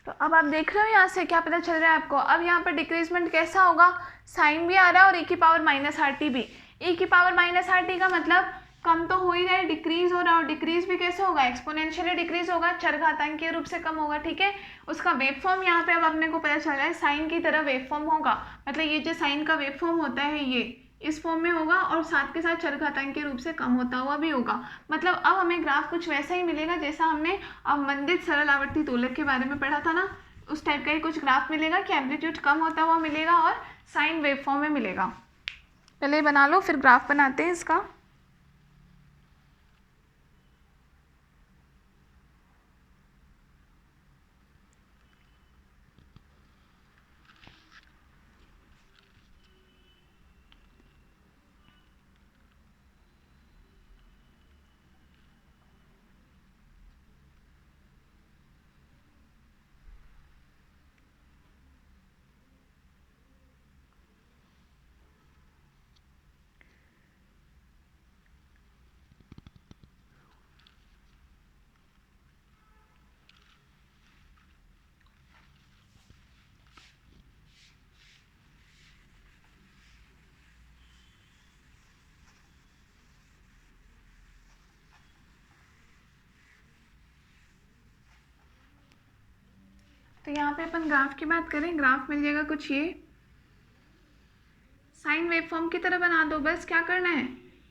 तो अब आप देख रहे हो यहाँ से क्या पता चल रहा है आपको। अब यहाँ पर डिक्रीजमेंट कैसा होगा, साइन भी आ रहा है और ई की पावर माइनस RT भी। ई की पावर माइनस RT का मतलब कम तो हो ही रहा है, डिक्रीज हो रहा है, और डिक्रीज भी कैसे होगा, एक्सपोनेंशियली डिक्रीज होगा, चरघातांकीय रूप से कम होगा, ठीक है। उसका वेव फॉर्म यहाँ पे अब अपने को पता चल रहा है, साइन की तरह वेव फॉर्म होगा, मतलब ये जो साइन का वेव फॉर्म होता है ये इस फॉर्म में होगा, और साथ के साथ चरघातांकीय रूप से कम होता हुआ भी होगा। मतलब अब हमें ग्राफ कुछ वैसा ही मिलेगा जैसा हमने अवमंदित सरल आवर्ती दोलक के बारे में पढ़ा था ना, उस टाइप का ही कुछ ग्राफ मिलेगा कि एम्पलीट्यूड कम होता हुआ मिलेगा और साइन वेव फॉर्म में मिलेगा। पहले बना लो, फिर ग्राफ बनाते हैं इसका। तो यहाँ पे अपन ग्राफ की बात करें, ग्राफ मिल जाएगा कुछ ये, साइन वेव फॉर्म की तरह बना दो, बस क्या करना है।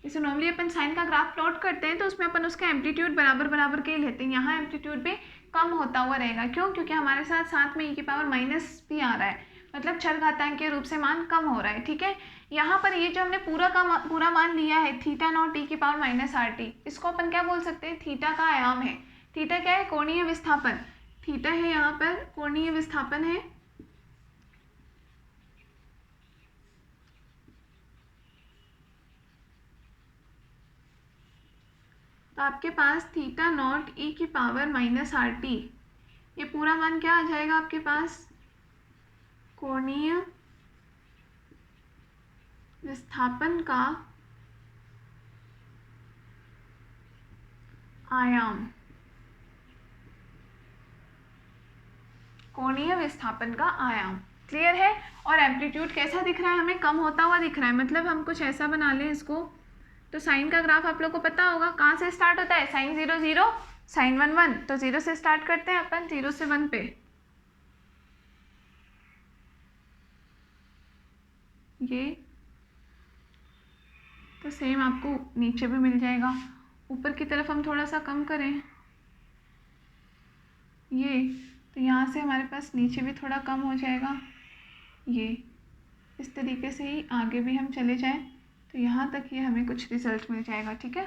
जैसे नॉर्मली अपन साइन का ग्राफ प्लॉट करते हैं तो उसमें अपन उसका एम्पलीट्यूड बराबर बराबर के ही लेते हैं, यहाँ एम्पलीट्यूड भी कम होता हुआ रहेगा, क्यों, क्योंकि हमारे साथ साथ में e की पावर माइनस भी आ रहा है, मतलब चरघातांकीय रूप से मान कम हो रहा है, ठीक है। यहाँ पर ये जो हमने पूरा मान लिया है थीटा नॉट e की पावर माइनस आर टी, इसको अपन क्या बोल सकते हैं, थीटा का आयाम है। थीटा क्या है, कोणीय विस्थापन, थीटा है यहाँ पर कोणीय विस्थापन है, तो आपके पास थीटा नॉट e की पावर माइनस आर टी, ये पूरा मान क्या आ जाएगा आपके पास, कोणीय विस्थापन का आयाम, कोणीय विस्थापन का आयाम, क्लियर है। और एम्पलीट्यूड कैसा दिख रहा है, हमें कम होता हुआ दिख रहा है, मतलब हम कुछ ऐसा बना लें इसको, तो साइन का ग्राफ आप लोग को पता होगा कहाँ से स्टार्ट होता है, साइन 0 0 साइन 1 1, तो 0 से स्टार्ट करते हैं अपन, 0 से 1 पे ये, तो सेम आपको नीचे भी मिल जाएगा। ऊपर की तरफ हम थोड़ा सा कम करें ये, तो यहाँ से हमारे पास नीचे भी थोड़ा कम हो जाएगा, ये इस तरीके से ही आगे भी हम चले जाएं तो यहाँ तक ये हमें कुछ रिजल्ट मिल जाएगा, ठीक है।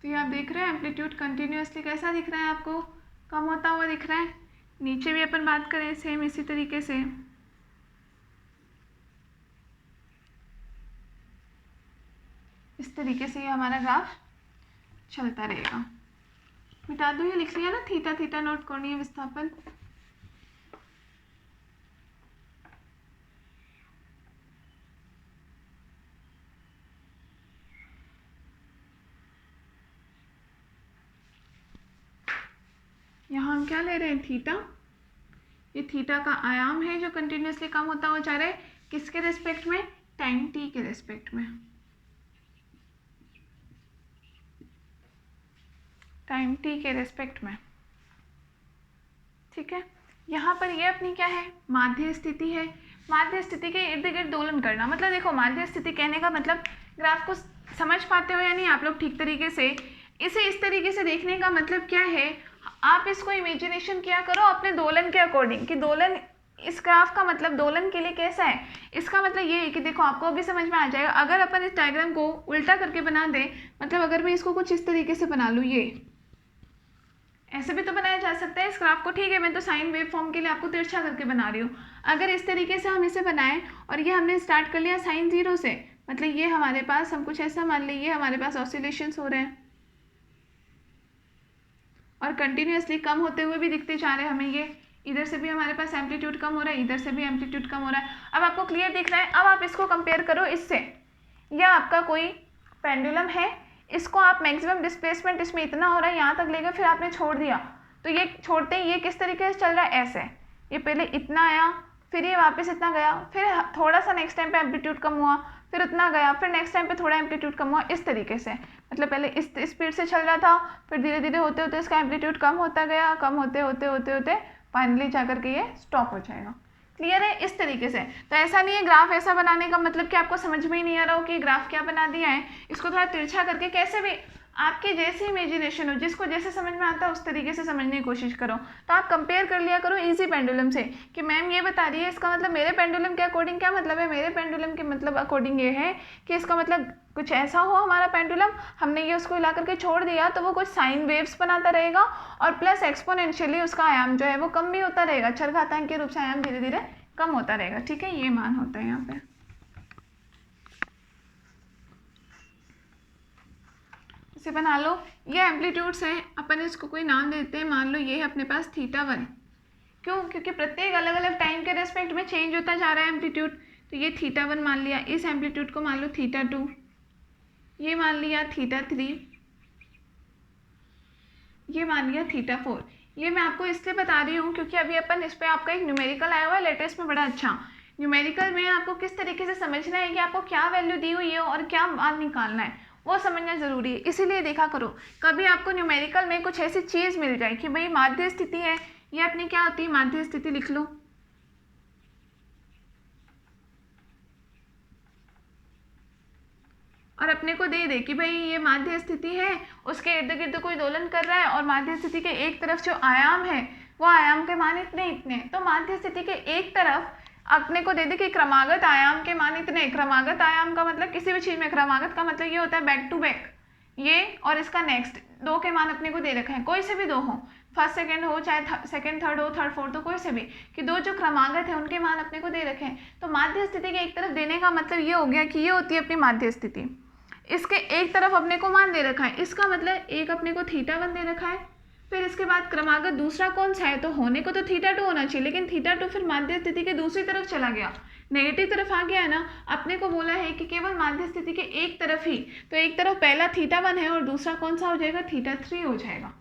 तो ये आप देख रहे हैं एम्पलीट्यूड कंटिन्यूअसली कैसा दिख रहा है आपको, कम होता हुआ दिख रहा है। नीचे भी अपन बात करें सेम इसी तरीके से, इस तरीके से ये हमारा ग्राफ चलता रहेगा। मिटा दो, ये लिख लिया ना, थीटा थीटा नॉट कोणीय विस्थापन, यहाँ हम क्या ले रहे हैं, थीटा, ये थीटा का आयाम है जो कंटिन्यूअसली कम होता हुआ जा रहा है, किसके रिस्पेक्ट में, टाइम टी के रिस्पेक्ट में, टाइम टी के रिस्पेक्ट में, ठीक है। यहाँ पर ये अपनी क्या है, माध्य स्थिति है। माध्य स्थिति के इर्द गिर्द दोलन करना, मतलब देखो माध्य स्थिति कहने का मतलब, ग्राफ को समझ पाते हो या नहीं आप लोग ठीक तरीके से, इसे इस तरीके से देखने का मतलब क्या है, आप इसको इमेजिनेशन किया करो अपने दोलन के अकॉर्डिंग, कि दोलन इस ग्राफ का मतलब दोलन के लिए कैसा है। इसका मतलब ये है कि देखो आपको अभी समझ में आ जाएगा, अगर अपन इस डायग्राम को उल्टा करके बना दें, मतलब अगर मैं इसको कुछ इस तरीके से बना लूँ, ये ऐसे भी तो बनाया जा सकता है इस ग्राफ को, ठीक है, मैं तो साइन वेव फॉर्म के लिए आपको तिरछा करके बना रही हूँ। अगर इस तरीके से हम इसे बनाएं और ये हमने स्टार्ट कर लिया साइन 0 से, मतलब ये हमारे पास, हम कुछ ऐसा मान लीजिए हमारे पास ऑसिलेशंस हो रहे हैं और कंटिन्यूअसली कम होते हुए भी दिखते जा रहे हैं हमें, ये इधर से भी हमारे पास एम्पलीट्यूड कम हो रहा है, इधर से भी एम्पलीट्यूड कम हो रहा है। अब आपको क्लियर दिख रहा है। अब आप इसको कंपेयर करो इससे, यह आपका कोई पेंडुलम है, इसको आप मैक्सिमम डिस्प्लेसमेंट इसमें इतना हो रहा है यहाँ तक लेकर, फिर आपने छोड़ दिया, तो ये छोड़ते ही ये किस तरीके से चल रहा है, ऐसे, ये पहले इतना आया, फिर ये वापस इतना गया, फिर थोड़ा सा नेक्स्ट टाइम पे एम्पलीट्यूड कम हुआ, फिर उतना गया, फिर नेक्स्ट टाइम पे थोड़ा एम्पलीट्यूड कम हुआ, इस तरीके से। मतलब पहले इस स्पीड से चल रहा था, फिर धीरे धीरे होते होते इसका एम्पलीट्यूड कम होता गया, कम होते होते होते होते फाइनली जाकर के ये स्टॉप हो जाएगा। क्लियर है? इस तरीके से। तो ऐसा नहीं है ग्राफ ऐसा बनाने का मतलब कि आपको समझ में ही नहीं आ रहा हो कि ग्राफ क्या बना दिया है। इसको थोड़ा तिरछा करके कैसे भी आपकी जैसी इमेजिनेशन हो, जिसको जैसे समझ में आता है उस तरीके से समझने की कोशिश करो। तो आप कंपेयर कर लिया करो इजी पेंडुलम से कि मैम ये बता रही है, इसका मतलब मेरे पेंडुलम के अकॉर्डिंग क्या मतलब है। मेरे पेंडुलम के मतलब अकॉर्डिंग ये है कि इसका मतलब कुछ ऐसा हो हमारा पेंडुलम, हमने ये उसको हिला करके छोड़ दिया तो वो कुछ साइन वेव्स बनाता रहेगा और प्लस एक्सपोनेंशियली उसका आयाम जो है वो कम भी होता रहेगा, चरघातांक के रूप से आयाम धीरे धीरे कम होता रहेगा। ठीक है, ये मान होता है यहाँ पे। इसे बना लो, ये एम्पलीट्यूड्स हैं, अपन इसको कोई नाम देते हैं, मान लो ये है अपने पास θ1। क्यों? क्योंकि प्रत्येक अलग अलग टाइम के रेस्पेक्ट में चेंज होता जा रहा है एम्पलीट्यूड। तो ये θ1 मान लिया, इस एम्पलीट्यूड को मान लो θ2, ये मान लिया θ3, ये मान लिया θ4। ये मैं आपको इसलिए बता रही हूँ क्योंकि अभी अपन इस पर आपका एक न्यूमेरिकल आया हुआ है लेटेस्ट में, बड़ा अच्छा। न्यूमेरिकल में आपको किस तरीके से समझना है कि आपको क्या वैल्यू दी हुई है और क्या मान निकालना है, वो समझना ज़रूरी है। इसीलिए देखा करो कभी आपको न्यूमेरिकल में कुछ ऐसी चीज़ मिल जाए कि भाई माध्य स्थिति है, ये अपनी क्या होती है, माध्य स्थिति लिख लो। और अपने को दे दे कि भाई ये माध्य स्थिति है, उसके इर्द गिर्द कोई दोलन कर रहा है और माध्य स्थिति के एक तरफ जो आयाम है वो आयाम के मान इतने इतने। तो माध्य स्थिति के एक तरफ अपने को दे दे कि क्रमागत आयाम के मान इतने। क्रमागत आयाम का मतलब किसी भी चीज़ में क्रमागत का मतलब ये होता है बैक टू बैक, ये और इसका नेक्स्ट दो के मान अपने को दे रखे हैं, कोई से भी दो हो, फर्स्ट सेकंड हो चाहे सेकंड थर्ड हो थर्ड फोर्थ हो, कोई से भी, कि दो जो क्रमागत है उनके मान अपने को दे रखे हैं। तो माध्य स्थिति के एक तरफ देने का मतलब ये हो गया कि ये होती है अपनी माध्य स्थिति, इसके एक तरफ अपने को मान दे रखा है, इसका मतलब एक अपने को θ1 दे रखा है। फिर इसके बाद क्रमागत दूसरा कौन सा है, तो होने को तो θ2 होना चाहिए, लेकिन θ2 फिर माध्य स्थिति के दूसरी तरफ चला गया, नेगेटिव तरफ आ गया है ना। अपने को बोला है कि केवल माध्य स्थिति के एक तरफ ही, तो एक तरफ पहला θ1 है और दूसरा कौन सा हो जाएगा, θ3 हो जाएगा।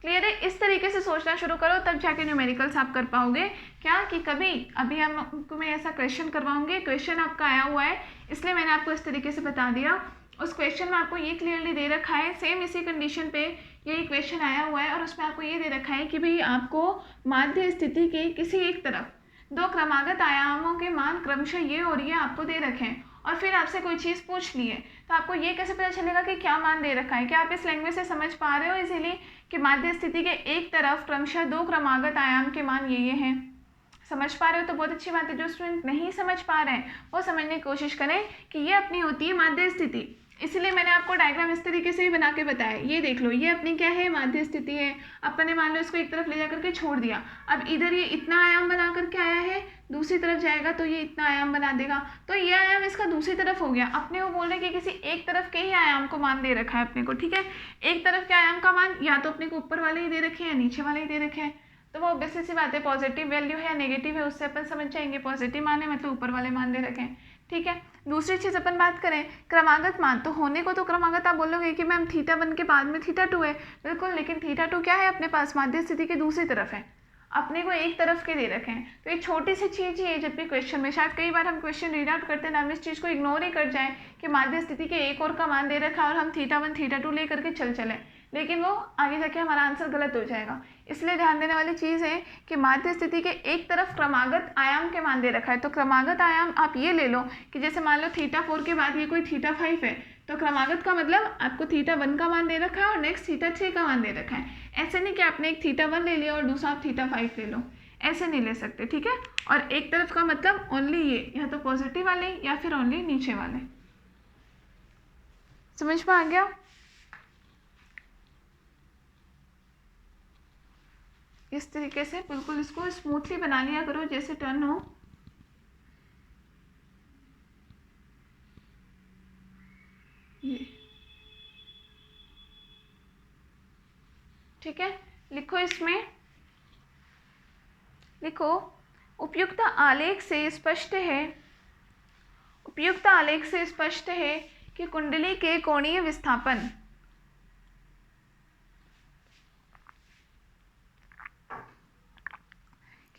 क्लियर है? इस तरीके से सोचना शुरू करो, तब जाके न्यूमेरिकल्स आप कर पाओगे। क्या कि कभी अभी हमको मैं ऐसा क्वेश्चन करवाऊंगी, क्वेश्चन आपका आया हुआ है इसलिए मैंने आपको इस तरीके से बता दिया। उस क्वेश्चन में आपको ये क्लियरली दे रखा है, सेम इसी कंडीशन पे यही क्वेश्चन आया हुआ है और उसमें आपको ये दे रखा है कि भाई आपको माध्य स्थिति के किसी एक तरफ दो क्रमागत आयामों के मान क्रमशः ये और ये आपको दे रखे हैं और फिर आपसे कोई चीज़ पूछ ली है, तो आपको ये कैसे पता चलेगा कि क्या मान दे रखा है। क्या आप इस लैंग्वेज से समझ पा रहे हो इजीली कि माध्य स्थिति के एक तरफ क्रमशः दो क्रमागत आयाम के मान ये हैं? समझ पा रहे हो तो बहुत अच्छी बात है। जो स्टूडेंट नहीं समझ पा रहे हैं वो समझने की कोशिश करें कि ये अपनी होती है माध्य स्थिति। इसलिए मैंने आपको डायग्राम इस तरीके से ही बना के बताया। ये देख लो, ये अपनी क्या है, माध्य स्थिति है। अपन ने मान लो इसको एक तरफ ले जा करके छोड़ दिया, अब इधर ये इतना आयाम बना करके आया है, दूसरी तरफ जाएगा तो ये इतना आयाम बना देगा, तो ये आयाम इसका दूसरी तरफ हो गया। अपने वो बोल रहे हैं कि किसी एक तरफ के ही आयाम को मान दे रखा है अपने को, ठीक है। एक तरफ के आयाम का मान या तो अपने को ऊपर वाले ही दे रखे हैं या नीचे वाले ही दे रखे हैं, तो वो ऑब्वियसली सी बात है, पॉजिटिव वैल्यू है या नेगेटिव है उससे अपन समझ जाएंगे। पॉजिटिव मान है मतलब ऊपर वाले मान दे रखे हैं, ठीक है। दूसरी चीज़ अपन बात करें क्रमागत मान, तो होने को तो क्रमागत आप बोलोगे कि मैम θ1 के बाद में θ2 है, बिल्कुल, लेकिन θ2 क्या है अपने पास, माध्य स्थिति के दूसरी तरफ है, अपने को एक तरफ के दे रखे हैं। तो एक छोटी सी चीज़ ही है, जब भी क्वेश्चन में शायद कई बार हम क्वेश्चन रीड आउट करते हैं ना, हम इस चीज़ को इग्नोर ही कर जाएं कि माध्य स्थिति के एक और का मान दे रखा है और हम θ1 θ2 ले करके चले, लेकिन वो आगे जाके हमारा आंसर गलत हो जाएगा। इसलिए ध्यान देने वाली चीज़ है कि माध्य स्थिति के एक तरफ क्रमागत आयाम के मान दे रखा है, तो क्रमागत आयाम आप ये ले लो कि जैसे मान लो θ4 के बाद ये कोई θ5 है, तो क्रमागत का मतलब आपको θ1 का मान दे रखा है और नेक्स्ट θ3 का मान दे रखा है। ऐसे नहीं कि आपने एक θ1 ले लिया और दूसरा आप θ5 ले लो, ऐसे नहीं ले सकते, ठीक है। और एक तरफ का मतलब ओनली ये, या तो पॉजिटिव वाले या फिर ओनली नीचे वाले। समझ में आ गया? इस तरीके से बिल्कुल इसको स्मूथली बना लिया करो जैसे टर्न हो। ये ठीक है, लिखो, इसमें लिखो, उपयुक्त आलेख से स्पष्ट है, उपयुक्त आलेख से स्पष्ट है कि कुंडली के कोणीय विस्थापन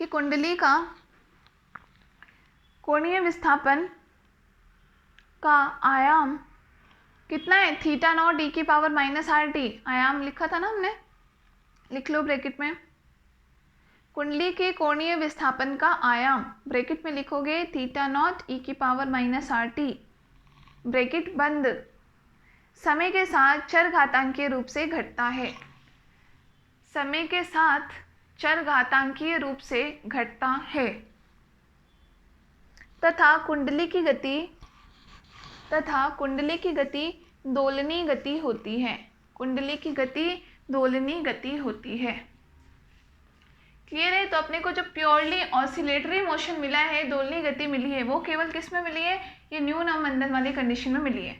कि कुंडली का कोणीय विस्थापन का आयाम कितना है, थीटा नॉट डी की पावर माइनस आर टी, आयाम लिखा था ना हमने, लिख लो ब्रैकेट में। कुंडली के कोणीय विस्थापन का आयाम ब्रैकेट में लिखोगे थीटा नॉट ई की power minus R T, bracket बंद, समय के साथ चरघातांकीय रूप से घटता है, समय के साथ चरघातांकीय रूप से घटता है, तथा कुंडली की गति दोलनी गति होती है, कुंडली की गति दोलनी गति होती है। क्लियर है? तो अपने को जो प्योरली ऑसिलेटरी मोशन मिला है, दोलनी गति मिली है, वो केवल किस में मिली है, ये न्यून अवमंदन वाली कंडीशन में मिली है।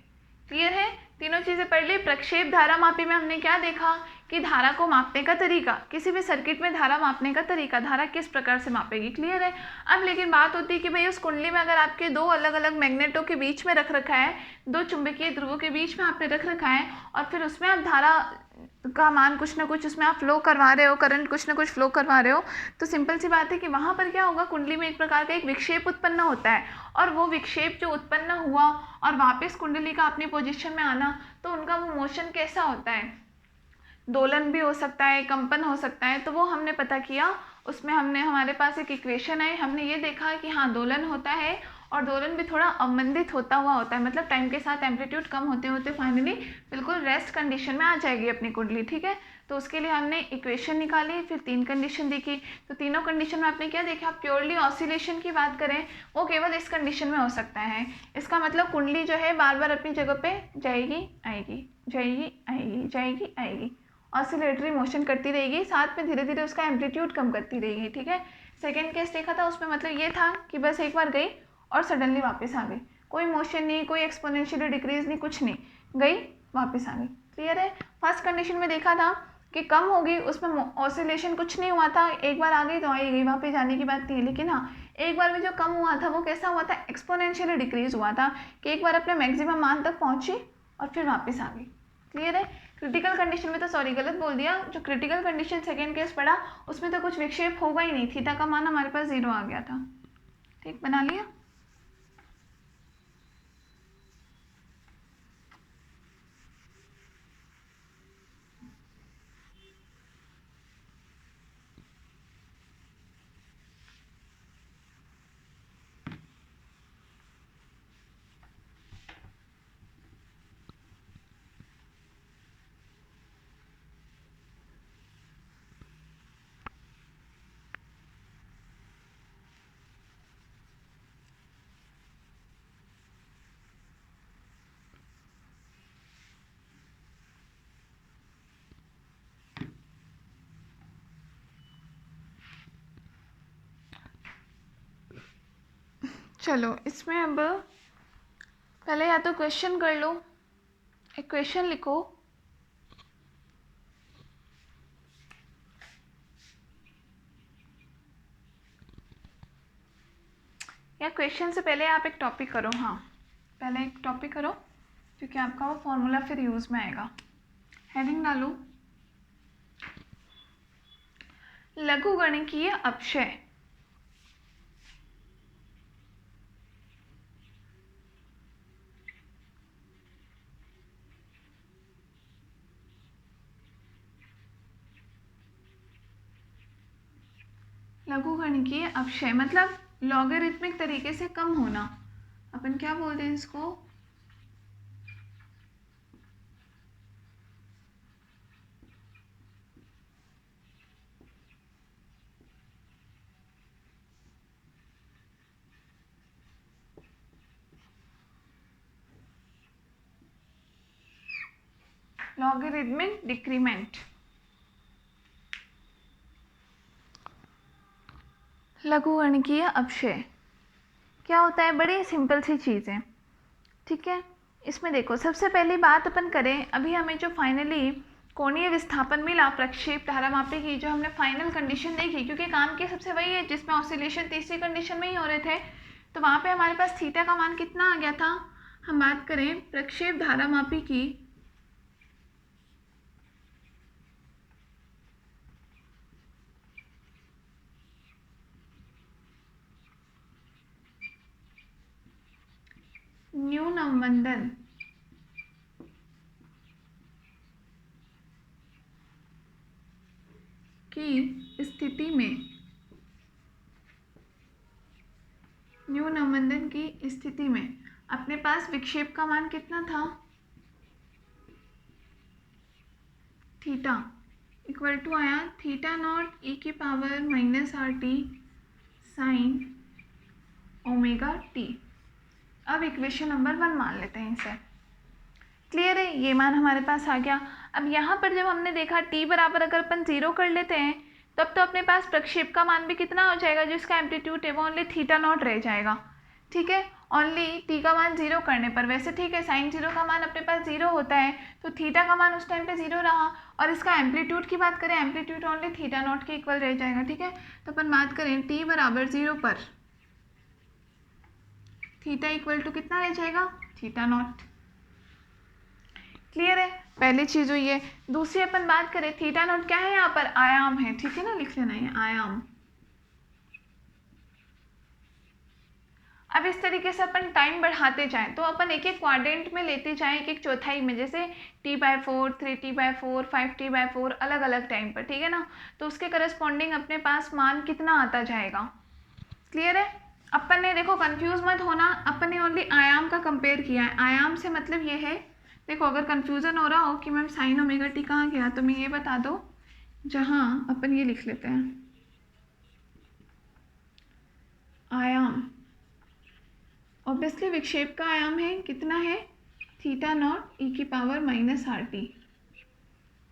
क्लियर है? तीनों चीजें पढ़ ली। प्रक्षेप धारा मापी में हमने क्या देखा कि धारा को मापने का तरीका, किसी भी सर्किट में धारा मापने का तरीका, धारा किस प्रकार से मापेगी। क्लियर है? अब लेकिन बात होती है कि भाई उस कुंडली में अगर आपके दो अलग अलग मैग्नेटों के बीच में रख रखा है, दो चुंबकीय ध्रुवों के बीच में आपने रख रखा है, और फिर उसमें आप धारा का मान कुछ ना कुछ उसमें आप फ्लो करवा रहे हो, करंट कुछ ना कुछ फ्लो करवा रहे हो, तो सिंपल सी बात है कि वहाँ पर क्या होगा, कुंडली में एक प्रकार का एक विक्षेप उत्पन्न होता है, और वो विक्षेप जो उत्पन्न हुआ और वापस कुंडली का अपनी पोजीशन में आना, तो उनका वो मोशन कैसा होता है, दोलन भी हो सकता है, कंपन हो सकता है। तो वो हमने पता किया, उसमें हमने हमारे पास एक इक्वेशन है, हमने ये देखा कि हाँ दोलन होता है, और दोलन भी थोड़ा अवमंदित होता हुआ होता है, मतलब टाइम के साथ एम्पलीट्यूड कम होते होते फाइनली बिल्कुल रेस्ट कंडीशन में आ जाएगी अपनी कुंडली। ठीक है? तो उसके लिए हमने इक्वेशन निकाली, फिर 3 कंडीशन देखी। तो तीनों कंडीशन में आपने क्या देखा, प्योरली ऑसिलेशन की बात करें वो केवल इस कंडीशन में हो सकता है। इसका मतलब कुंडली जो है बार बार अपनी जगह पे जाएगी आएगी, जाएगी आएगी, जाएगी आएगी, ऑसिलेटरी मोशन करती रहेगी, साथ में धीरे धीरे उसका एम्पलीट्यूड कम करती रहेगी। ठीक है? सेकेंड केस देखा था, उसमें मतलब ये था कि बस एक बार गई और सडनली वापस आ गई, कोई मोशन नहीं, कोई एक्सपोनेंशियली डिक्रीज नहीं, कुछ नहीं, गई वापस आ गई। क्लियर है? फर्स्ट कंडीशन में देखा था कि कम होगी, उसमें ऑसिलेशन कुछ नहीं हुआ था, एक बार आ गई तो आई गई, वापस जाने की बात नहीं है। लेकिन हाँ, एक बार में जो कम हुआ था वो कैसा हुआ था, एक्सपोनेंशियली डिक्रीज हुआ था, कि एक बार अपने मैक्सिमम मान तक पहुंची और फिर वापस आ गई। क्लियर है? क्रिटिकल कंडीशन में तो सॉरी गलत बोल दिया, जो क्रिटिकल कंडीशन सेकेंड केस पड़ा उसमें तो कुछ विक्षेप होगा ही नहीं, थीटा का मान हमारे पास 0 आ गया था। ठीक, बना लिया? चलो इसमें अब पहले या तो क्वेश्चन कर लो, एक क्वेश्चन लिखो, या क्वेश्चन से पहले आप एक टॉपिक करो। हाँ, पहले एक टॉपिक करो क्योंकि आपका वो फॉर्मूला फिर यूज़ में आएगा। हेडिंग डालो, लघुगणकीय अपक्षय। लघुगणकीय अपक्षय मतलब लॉगरिथमिक तरीके से कम होना, अपन क्या बोलते हैं इसको, लॉगरिथमिक डिक्रीमेंट। लघुगणकीय अपक्षय क्या होता है, बड़ी सिंपल सी चीज़ है। ठीक है? इसमें देखो, सबसे पहली बात अपन करें, अभी हमें जो फाइनली कोणीय विस्थापन मिला प्रक्षेप धारामापी की, जो हमने फाइनल कंडीशन देखी, क्योंकि काम की सबसे वही है जिसमें ऑसिलेशन तीसरी कंडीशन में ही हो रहे थे, तो वहाँ पे हमारे पास थीटा का मान कितना आ गया था। हम बात करें प्रक्षेप धारामापी की, न्यून अवमंदन की स्थिति में, न्यून अवमंदन की स्थिति में अपने पास विक्षेप का मान कितना था, थीटा इक्वल टू आया थीटा नॉट ई की power minus R T sign omega T. अब इक्वेशन नंबर 1 मान लेते हैं इसे। क्लियर है, ये मान हमारे पास आ गया। अब यहाँ पर जब हमने देखा t बराबर अगर अपन 0 कर लेते हैं तब तो अपने पास प्रक्षेप का मान भी कितना हो जाएगा, जिसका एम्पलीट्यूड है वो ओनली थीटा नॉट रह जाएगा। ठीक है, ओनली t का मान 0 करने पर। वैसे ठीक है, साइन 0 का मान अपने पास 0 होता है तो थीटा का मान उस टाइम पे 0 रहा, और इसका एम्पलीट्यूड की बात करें, एम्पलीट्यूड ओनली थीटा नॉट के इक्वल रह जाएगा। ठीक है, तो अपन बात करें t बराबर 0 पर थीटा इक्वल टू कितना रह जाएगा, थीटा नॉट। क्लियर है, पहली चीज़ हुई है। दूसरी अपन बात करें, थीटा नॉट क्या है, यहाँ पर आयाम है। ठीक है ना, लिख लेना है आयाम। अब इस तरीके से अपन टाइम बढ़ाते जाएं तो अपन एक एक क्वाड्रेंट में लेते जाएं, एक एक चौथाई में, जैसे t/4, 3t/4, 5t/4 अलग अलग टाइम पर। ठीक है ना, तो उसके करस्पॉन्डिंग अपने पास मान कितना आता जाएगा। क्लियर है, अपन ने देखो कंफ्यूज मत होना, अपन ने ओनली आयाम का कंपेयर किया है। आयाम से मतलब ये है, देखो अगर कंफ्यूजन हो रहा हो कि मैम साइन ओमेगा टी कहाँ गया, तो मैं ये बता दो, जहाँ अपन ये लिख लेते हैं आयाम, ऑब्वियसली विक्षेप का आयाम है, कितना है, थीटा नॉट ई की पावर माइनस आर टी।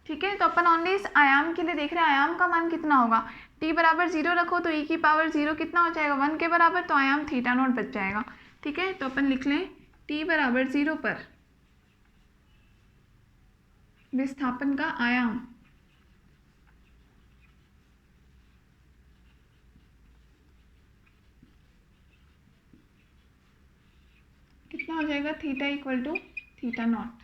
ठीक है, तो अपन ओनली इस आयाम के लिए देख रहे हैं, आयाम का मान कितना होगा। t बराबर 0 रखो तो e की पावर 0 कितना हो जाएगा, 1 के बराबर, तो आयाम थीटा नॉट बच जाएगा। ठीक है, तो अपन लिख लें t बराबर 0 पर विस्थापन का आयाम कितना हो जाएगा, theta equal to theta naught.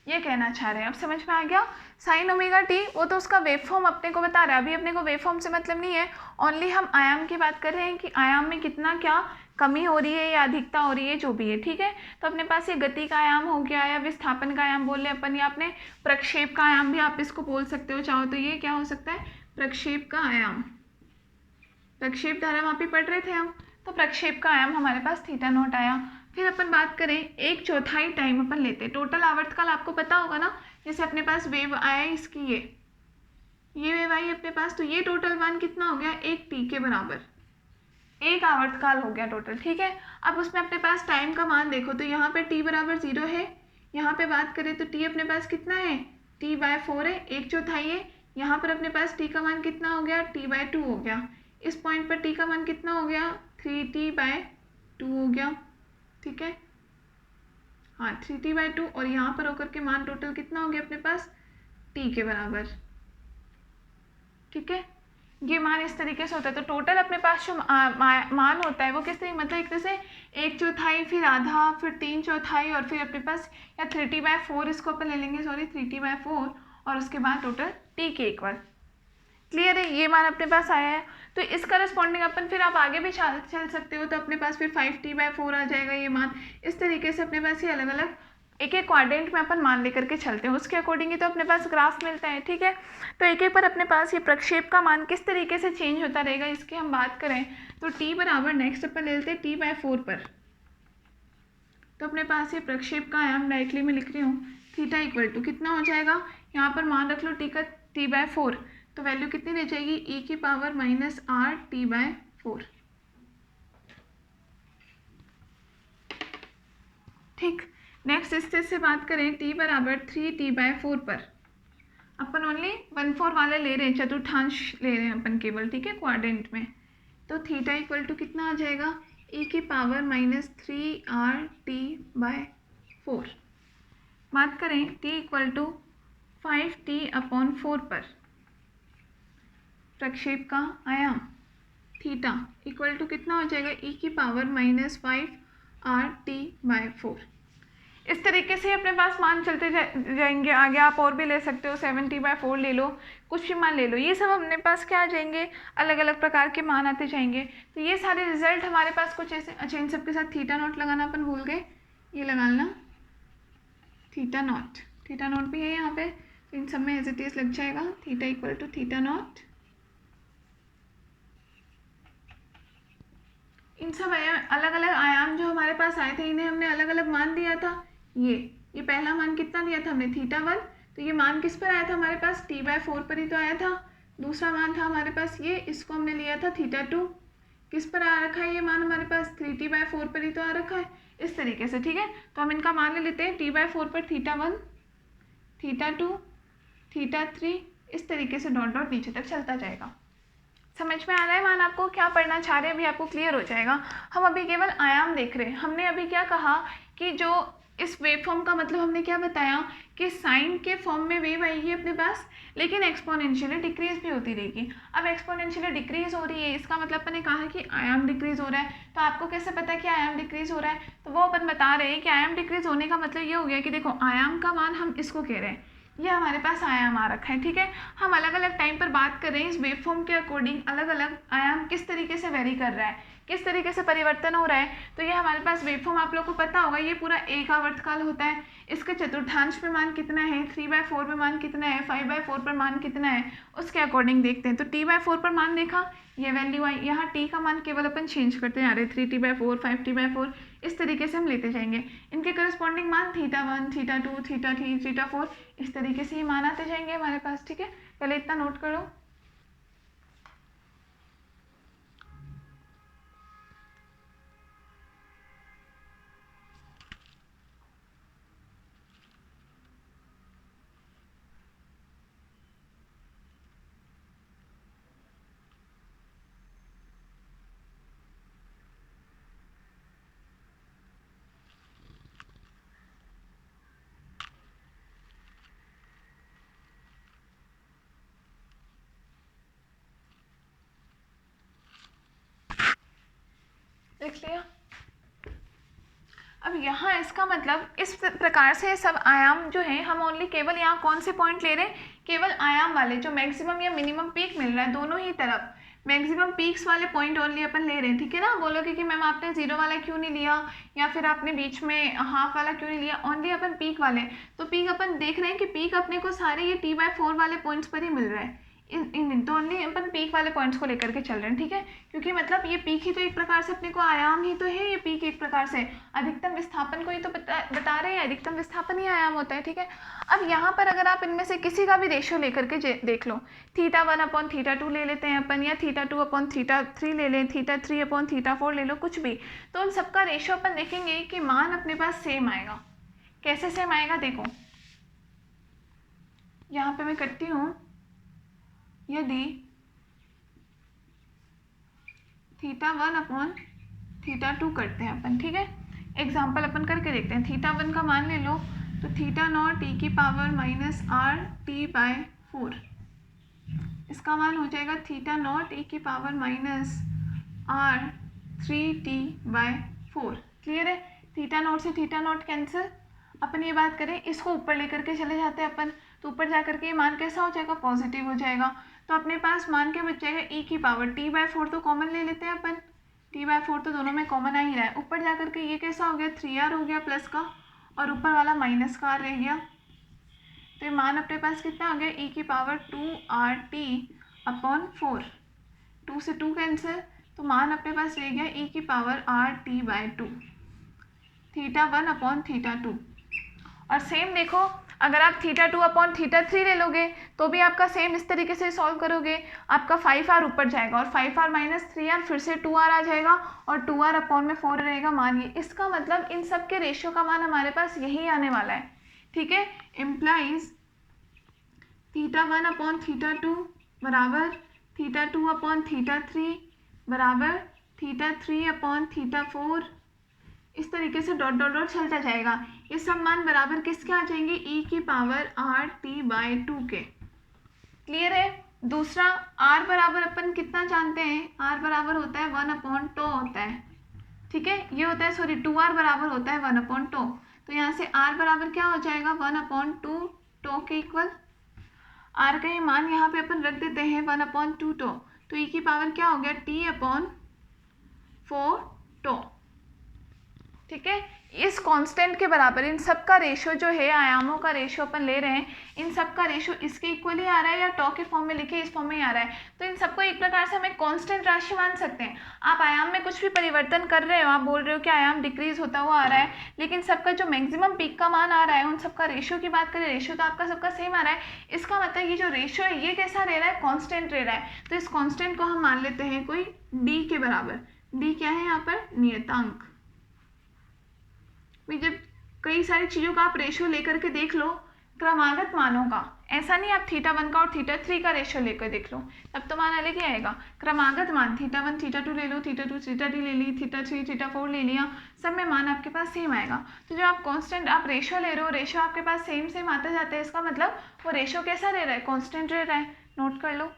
ये कहना चाह रहे हैं, अब समझ में आ गया। साइन ओमेगा टी वो तो उसका वेव फॉर्म अपने को बता रहा है, अभी अपने को वेव फॉर्म से मतलब नहीं है, ओनली हम आयाम की बात कर रहे हैं कि आयाम में कितना क्या कमी हो रही है या अधिकता हो रही है, जो भी है। ठीक है, तो अपने पास ये गति का आयाम हो गया या विस्थापन का आयाम बोल रहे अपन, या अपने प्रक्षेप का आयाम भी आप इसको बोल सकते हो चाहो तो। ये क्या हो सकता है, प्रक्षेप का आयाम। प्रक्षेप धारामापी पढ़ रहे थे हम, तो प्रक्षेप का आयाम हमारे पास थीटा नॉट आया। फिर अपन बात करें, एक चौथाई टाइम अपन लेते हैं। टोटल आवर्तकाल आपको पता होगा ना, जैसे अपने पास वेव आया इसकी, ये वेव आई अपने पास, तो ये टोटल मान कितना हो गया, 1 t के बराबर, एक आवर्तकाल हो गया टोटल। ठीक है, अब उसमें अपने पास टाइम का मान देखो, तो यहाँ पे t बराबर 0 है, यहाँ पे बात करें तो t अपने पास कितना है, t/4 है, एक चौथाई है। यहाँ पर अपने पास t का मान कितना हो गया, t/2 हो गया। इस पॉइंट पर t का मान कितना हो गया, 3t/2 हो गया। ठीक है, हाँ 3t/2, और यहाँ पर होकर के मान टोटल कितना हो गया अपने पास, t के बराबर। ठीक है, ये मान इस तरीके से होता है। तो टोटल अपने पास जो मान होता है वो किस तरीके, मतलब एक तरह से 1/4, फिर आधा, फिर 3/4, और फिर अपने पास या 3t/4 इसको अपन ले लेंगे, सॉरी 3t/4, और उसके बाद टोटल t के इक्वल। क्लियर है, ये मान अपने पास आया है। तो इस करस्पॉन्डिंग अपन फिर आप आगे भी चल सकते हो, तो अपने पास फिर 5t/4 आ जाएगा ये मान। इस तरीके से अपने पास ये अलग अलग एक एक क्वाड्रेंट में अपन मान लेकर के चलते हैं, उसके अकॉर्डिंग ही तो अपने पास ग्राफ मिलता है। ठीक है, तो एक एक पर अपने पास ये प्रक्षेप का मान किस तरीके से चेंज होता रहेगा, इसकी हम बात करें तो t बराबर नेक्स्ट अपन ले लेते हैं t/4 पर। तो अपने पास ये प्रक्षेप का आयाम डायरेक्टली मैं लिख रही हूँ, थीटा इक्वल टू कितना हो जाएगा, यहाँ पर मान रख लो t का t/4, तो वैल्यू कितनी रह जाएगी, e की पावर माइनस आर t/4। ठीक, नेक्स्ट स्टेज से बात करें, t बराबर 3t/4 पर अपन ओनली 1/4 वाले ले रहे हैं, चतुर्थांश ले रहे हैं अपन केवल। ठीक है, क्वाड्रेंट में, तो थीटा इक्वल टू कितना आ जाएगा, e की पावर माइनस 3r/t/4। बात करें t इक्वल टू 5t/4 पर प्रक्षेप का आयाम थीटा इक्वल टू कितना हो जाएगा, e की पावर माइनस 5r/t/4। इस तरीके से अपने पास मान चलते जाएंगे आगे। आप और भी ले सकते हो, 7t/4 ले लो, कुछ भी मान ले लो, ये सब अपने पास क्या आ जाएंगे, अलग अलग प्रकार के मान आते जाएंगे। तो ये सारे रिजल्ट हमारे पास कुछ ऐसे, अच्छा इन सब के साथ थीटा नॉट लगाना अपन भूल गए, ये लगा लेना थीटा नॉट, थीटा नॉट भी है यहाँ पे, तो इन सब में एज इट इज लग जाएगा theta equal to theta naught. इन सब अलग अलग आयाम जो हमारे पास आए थे इन्हें हमने अलग अलग मान दिया था। ये पहला मान कितना दिया था हमने थीटा 1, तो ये मान किस पर आया था हमारे पास t/4 पर ही तो आया था। दूसरा मान था हमारे पास ये, इसको हमने लिया था थीटा 2, किस पर आ रखा है ये मान हमारे पास 3t/4 पर ही तो आ रखा है, इस तरीके से। ठीक है, तो हम इनका मान ले लेते हैं t/4 पर थीटा 1, थीटा 2, थीटा 3, इस तरीके से डॉट डॉट नीचे तक चलता जाएगा। समझ में आ रहा है मान आपको क्या पढ़ना चाह रहे हैं, अभी आपको क्लियर हो जाएगा। हम अभी केवल आयाम देख रहे हैं। हमने अभी क्या कहा कि जो इस वेव फॉर्म का मतलब हमने क्या बताया कि साइन के फॉर्म में वेव आएगी अपने पास, लेकिन एक्सपोनेंशियली डिक्रीज भी होती रहेगी। अब एक्सपोनेंशियली डिक्रीज हो रही है, इसका मतलब अपन ने कहा कि आयाम डिक्रीज हो रहा है। तो आपको कैसे पता है कि आयाम डिक्रीज हो रहा है, तो वो अपन बता रहे हैं कि आयाम डिक्रीज होने का मतलब ये हो गया कि देखो आयाम का मान हम इसको कह रहे हैं, ये हमारे पास आयाम आ रखा है। ठीक है, हम अलग अलग टाइम पर बात कर रहे हैं इस वेव फॉर्म के अकॉर्डिंग अलग अलग आयाम किस तरीके से वेरी कर रहा है, किस तरीके से परिवर्तन हो रहा है। तो ये हमारे पास वेव फॉर्म आप लोगों को पता होगा, ये पूरा एक आवर्तकाल होता है। इसके चतुर्थांश पे मान कितना है, 3/4 पे मान कितना है, 5/4 पर मान कितना है, उसके अकॉर्डिंग देखते हैं। तो t/4 पर मान देखा, ये वैल्यू आई, यहाँ t का मान केवल अपन चेंज करते जा रहे हैं, 3t/4, 5t/4, इस तरीके से हम लेते जाएंगे। इनके करस्पॉन्डिंग मान थीटा 1, थीटा 2, थीटा 3, थीटा 4, इस तरीके से ये मान आते जाएंगे हमारे पास। ठीक है, पहले इतना नोट करो। देख लिया। अब यहाँ इसका मतलब इस प्रकार से सब आयाम जो है हम ओनली केवल यहाँ कौन से पॉइंट ले रहे हैं, केवल आयाम वाले जो मैक्सिमम या मिनिमम पीक मिल रहा है दोनों ही तरफ, मैक्सिमम पीक्स वाले पॉइंट ओनली अपन ले रहे हैं। ठीक है ना, बोलोगे कि मैम आपने 0 वाला क्यों नहीं लिया या फिर आपने बीच में हाफ वाला क्यों नहीं लिया, ओनली अपन पीक वाले। तो पीक अपन देख रहे हैं कि पीक अपने को सारे ये t/4 वाले पॉइंट्स पर ही मिल रहा है, इन तो ओनली अपन पीक वाले पॉइंट्स को लेकर के चल रहे हैं। ठीक है, क्योंकि मतलब ये पीक ही तो एक प्रकार से अपने को आयाम ही तो है, ये पीक एक प्रकार से अधिकतम विस्थापन को ही तो बता रहे हैं, अधिकतम विस्थापन ही आयाम होता है। ठीक है, अब यहाँ पर अगर आप इनमें से किसी का भी रेशियो लेकर के देख लो, थीटा 1/θ2 ले लेते हैं अपन, या थीटा 2/θ3 ले लें, थीटा 3/θ4 ले लो, कुछ भी, तो उन सबका रेशियो अपन देखेंगे कि मान अपने पास सेम आएगा। कैसे सेम आएगा देखो, यहाँ पे मैं करती हूँ, यदि थीटा 1/θ2 करते हैं अपन, ठीक है, एग्जाम्पल अपन करके देखते हैं। थीटा 1 का मान ले लो, तो थीटा नॉट e⁻r/t/4, इसका मान हो जाएगा थीटा नॉट e⁻r/3t/4। क्लियर है, थीटा नॉट से थीटा नॉट कैंसिल। अपन ये बात करें, इसको ऊपर लेकर के चले जाते हैं अपन, तो ऊपर जा करके ये मान कैसा हो जाएगा, पॉजिटिव हो जाएगा। तो अपने पास मान क्या बच जाएगा, t/4 तो कॉमन ले लेते हैं अपन, t/4 तो दोनों में कॉमन आ ही रहा है। ऊपर जा करके ये कैसा हो गया, 3r हो गया प्लस का, और ऊपर वाला माइनस का r रह गया। तो ये मान अपने पास कितना आ गया, e⁻2rt/4, 2 से 2 कैंसिल, तो मान अपने पास रह गया e⁻rt/2, थीटा 1/θ2। और सेम देखो, अगर आप थीटा 2/θ3 ले लोगे तो भी आपका सेम इस तरीके से सॉल्व करोगे, आपका 5r ऊपर जाएगा और 5r माइनस 3r फिर से 2r आ जाएगा और 2r/4 रहेगा मान। ये इसका मतलब इन सब के रेशियो का मान हमारे पास यही आने वाला है। ठीक है, इम्प्लाइज थीटा 1/θ2 बराबर थीटा 2/θ3 बराबर थीटा 3/θ4, इस तरीके से डॉट डॉट डॉट चलता जाएगा। ये सब मान बराबर किसके आ जाएंगे, e⁻r/t/2 के। क्लियर है। दूसरा r बराबर अपन कितना जानते हैं, r बराबर होता है 1/τ होता है। ठीक है, ये होता है, सॉरी 2r बराबर होता है 1/τ। तो यहाँ से r बराबर क्या हो जाएगा, 1/2 के इक्वल। r का ये मान यहाँ पे अपन रख देते हैं 1/2 तो e की पावर क्या हो गया, t/4। ठीक है, इस कांस्टेंट के बराबर इन सब का रेशो जो है, आयामों का रेशो अपन ले रहे हैं, इन सब का रेशो इसके इक्वली आ रहा है या टॉ के फॉर्म में लिखे इस फॉर्म में आ रहा है, तो इन सबको एक प्रकार से हम एक कांस्टेंट राशि मान सकते हैं। आप आयाम में कुछ भी परिवर्तन कर रहे हो, आप बोल रहे हो कि आयाम डिक्रीज होता हुआ आ रहा है, लेकिन सबका जो मैक्सिमम पीक का मान आ रहा है, उन सबका रेशो की बात करें, रेशो तो आपका सबका सेम आ रहा है। इसका मतलब ये जो रेशो है ये कैसा रह रहा है, कॉन्स्टेंट रह रहा है। तो इस कॉन्स्टेंट को हम मान लेते हैं कोई डी के बराबर। डी क्या है यहाँ पर, नियतांक। जब कई सारी चीज़ों का आप रेशो लेकर के देख लो, क्रमागत मानों का, ऐसा नहीं आप θ1 का और θ3 का रेशो लेकर देख लो, तब तो मान अलग ही आएगा। क्रमागत मान θ1 θ2 ले लो, θ2 θ3 ले ली, θ3 θ4 ले लिया, सब में मान आपके पास सेम आएगा। तो जो आप कांस्टेंट आप रेशो ले रहे हो, रेशो आपके पास सेम सेम आते जाते हैं, इसका मतलब वो रेशो कैसा रह रहा है, कांस्टेंट रह रहा है। नोट कर लो।